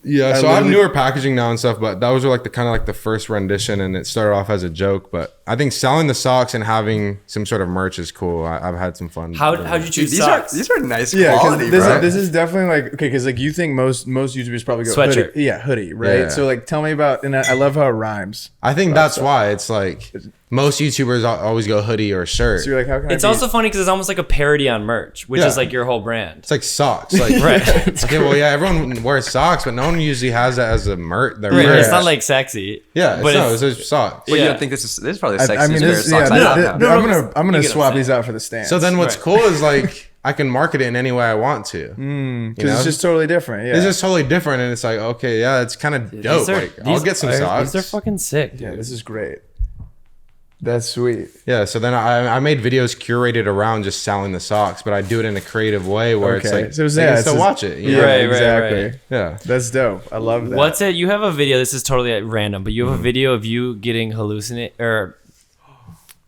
yeah, so I I have literally- newer packaging now and stuff, but that was like the kind of like the first rendition, and it started off as a joke. But I think selling the socks and having some sort of merch is cool. I've had some fun. How'd doing you it. choose Dude, socks? these are nice Yeah, quality, because bro. this is definitely like okay, because like you think most YouTubers probably go Sweatshirt. hoodie, hoodie, right? Yeah. So like, tell me about, and I love how it rhymes. I think that's why it's like most YouTubers always go hoodie or shirt. So you're like, how can It's I be? also funny because it's almost like a parody on merch, which Yeah. is like your whole brand. It's like socks. Like, Right. okay, well, yeah, everyone wears socks, but no one usually has that as a merch. Right. It's not like sexy. Yeah, but it's just socks. But you yeah. don't think this is probably the sexiest I mean, pair of this, socks I have now. No, I'm no, gonna you get swap what I'm these out for the stands. So then what's Right. cool is like I can market it in any way I want to. because you it's know? just totally different. Yeah, It's just totally different, and it's like, okay, yeah, it's kind of dope. These are- Like, I'll get some socks. These are fucking sick, dude. yeah, this is great. That's sweet. Yeah, so then I made videos curated around just selling the socks, but I do it in a creative way where it's Okay. like, So it's- they yeah, can it's still just- watch it. You Yeah, know? Right, exactly. right. Yeah. That's dope. I love that. What's it? You have a video. This is totally random, but you have a video of you getting hallucinate or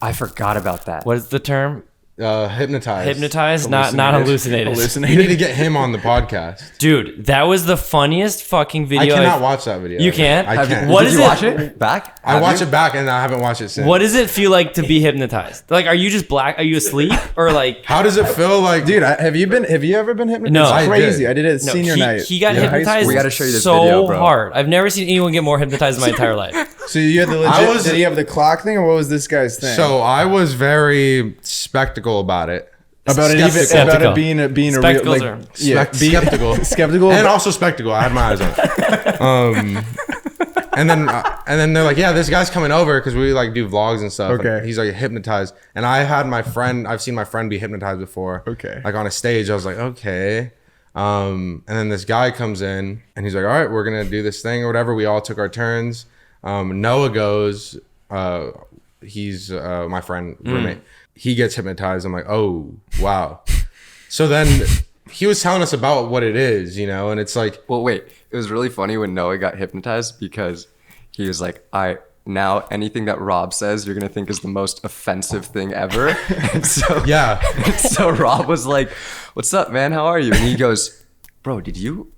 I forgot about that. what is the term? Hypnotized. Hypnotized, not hallucinated. You need to get him on the podcast. Dude, that was the funniest fucking I video. cannot watch that video. You can't? I can't. What Did is you it? watch it back? I watch it back and I haven't watched it since. What does it feel like to be hypnotized? Like, are you just black? Are you asleep or like? How does it feel like, Dude, have you ever been hypnotized? No. It's I crazy. did. I did it at No, senior night. he got in high hypnotized school. We gotta show you this so video, bro. hard. I've never seen anyone get more hypnotized in my entire life. So you had the legit. Did he have the clock thing, or what was this guy's thing? So I was very skeptical about it. about it, Skeptical. about it being a real, Spectacles like, are- Skeptical. skeptical, And also spectacle. I had my eyes on it. And then they're like, yeah, this guy's coming over because we like do vlogs and stuff. Okay. And he's like hypnotized. And I've seen my friend be hypnotized before. Okay. Like on a stage. I was like, okay. And then this guy comes in and he's like, all right, we're going to do this thing or whatever. We all took our turns. Noah goes, he's my friend, roommate. He gets hypnotized. I'm like, oh, wow. So then he was telling us about what it is, you know, and it's like, Well, wait. It was really funny when Noah got hypnotized because he was like, now anything that Rob says, you're going to think is the most offensive thing ever. And so, yeah. so Rob was like, what's up, man? How are you? And he goes, bro, did you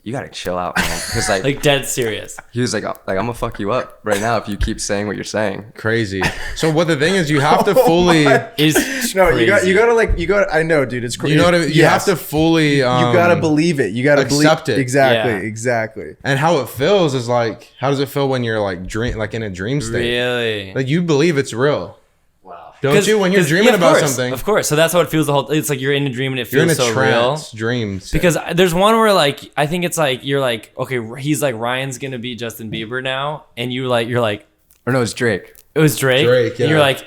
you got to chill out, man. Because Like dead serious. he was like, I'm going to fuck you up right now if you keep saying what you're saying. Crazy. So what the thing is, you have to fully, Is no, crazy. you gotta. I know, dude. It's crazy. you know what I mean? You have to fully, You gotta believe it. You gotta accept believe it. Exactly. Yeah. Exactly. and how it feels is like, how does it feel when you're like like in a dream state? really. Like you believe it's real. Wow. Don't you? When you're dreaming of about course, something, Of course. So that's how it feels. It's like you're in a dream and it you're in feels a so real. trance dream. state. Because there's one where like I think it's like you're like okay he's like Ryan's gonna be Justin Bieber now and you're like Or no, it's Drake. it was Drake, Drake, and you're yeah. like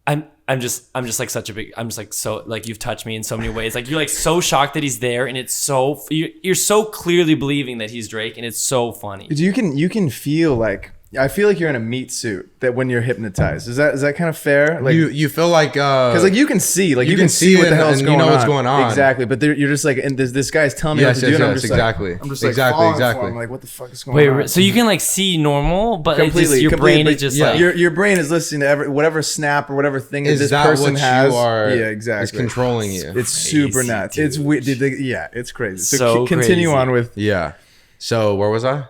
I'm just like such a big I'm just like so like you've touched me in so many ways, like you're like so shocked that he's there and it's so you're so clearly believing that he's Drake and it's so funny. You can feel like I feel like you're in a meat suit that when you're hypnotized. Is that kind of fair? Like you feel like because like you can see you can see what it the hell's and going you know on. what's going on. Exactly, but you're just like, and this guy's telling me what to do, and I'm just exactly. like, I'm just Exactly, like, exactly. I'm like, what the fuck is going on? Wait, so you can like see normal, but it's just, your brain but is just yeah. like your brain is listening to whatever snap or whatever thing that Is this that person what has. you are? Yeah, exactly. Is controlling you. It's super Crazy, nuts. dude. It's weird. Yeah, it's crazy. So, So continue crazy. on with. Yeah. So where was I?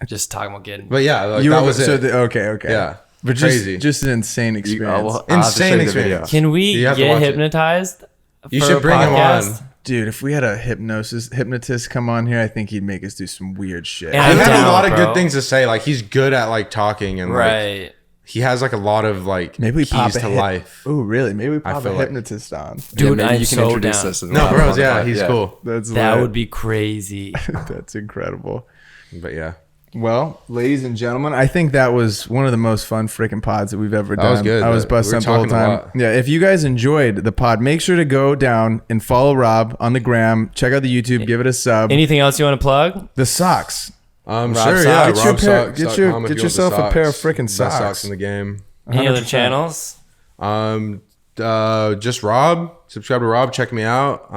just talking about getting. But yeah, like, You that were, was it. so okay. Yeah. But Crazy. just an insane experience. Insane experience. Can we You have to get watch it. hypnotized? You for should a bring him podcast? on. Dude, if we had a hypnotist come on here, I think he'd make us do some weird shit. And He I'm has down, a lot of bro. good things to say. Like he's good at like talking and like Right. he has like a lot of like Maybe we pop keys to life. Oh, really? Maybe we pop a feel like- hypnotist on. Dude, maybe I'm you can so introduce down. us. No, bros, yeah, he's cool. That's That lit. would be crazy. That's incredible. But yeah. Well, ladies and gentlemen, I think that was one of the most fun freaking pods that we've ever done. That was good. I was We busting were up the whole talking a time. lot. Yeah, if you guys enjoyed the pod, make sure to go down and follow Rob on the gram. Check out the YouTube. Give it a sub. Anything else you want to plug? The socks. Sure, Socks. yeah. Get your pair- Rob get Sock- your- com if get you want yourself the a pair of socks. frickin' Best socks. socks in the game. Any other 100%. channels? Just Rob. Subscribe to Rob. Check me out.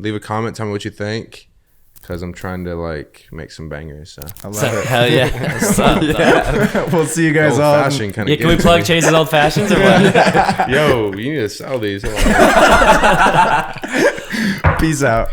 Leave a comment. Tell me what you think. Because I'm trying to like make some bangers. So I love it. Hell yeah. What's up, We'll see you guys old all. fashioned kind Yeah, of. can we plug Chase's Old Fashions or what? Yo, you need to sell these. Hold on. Peace out.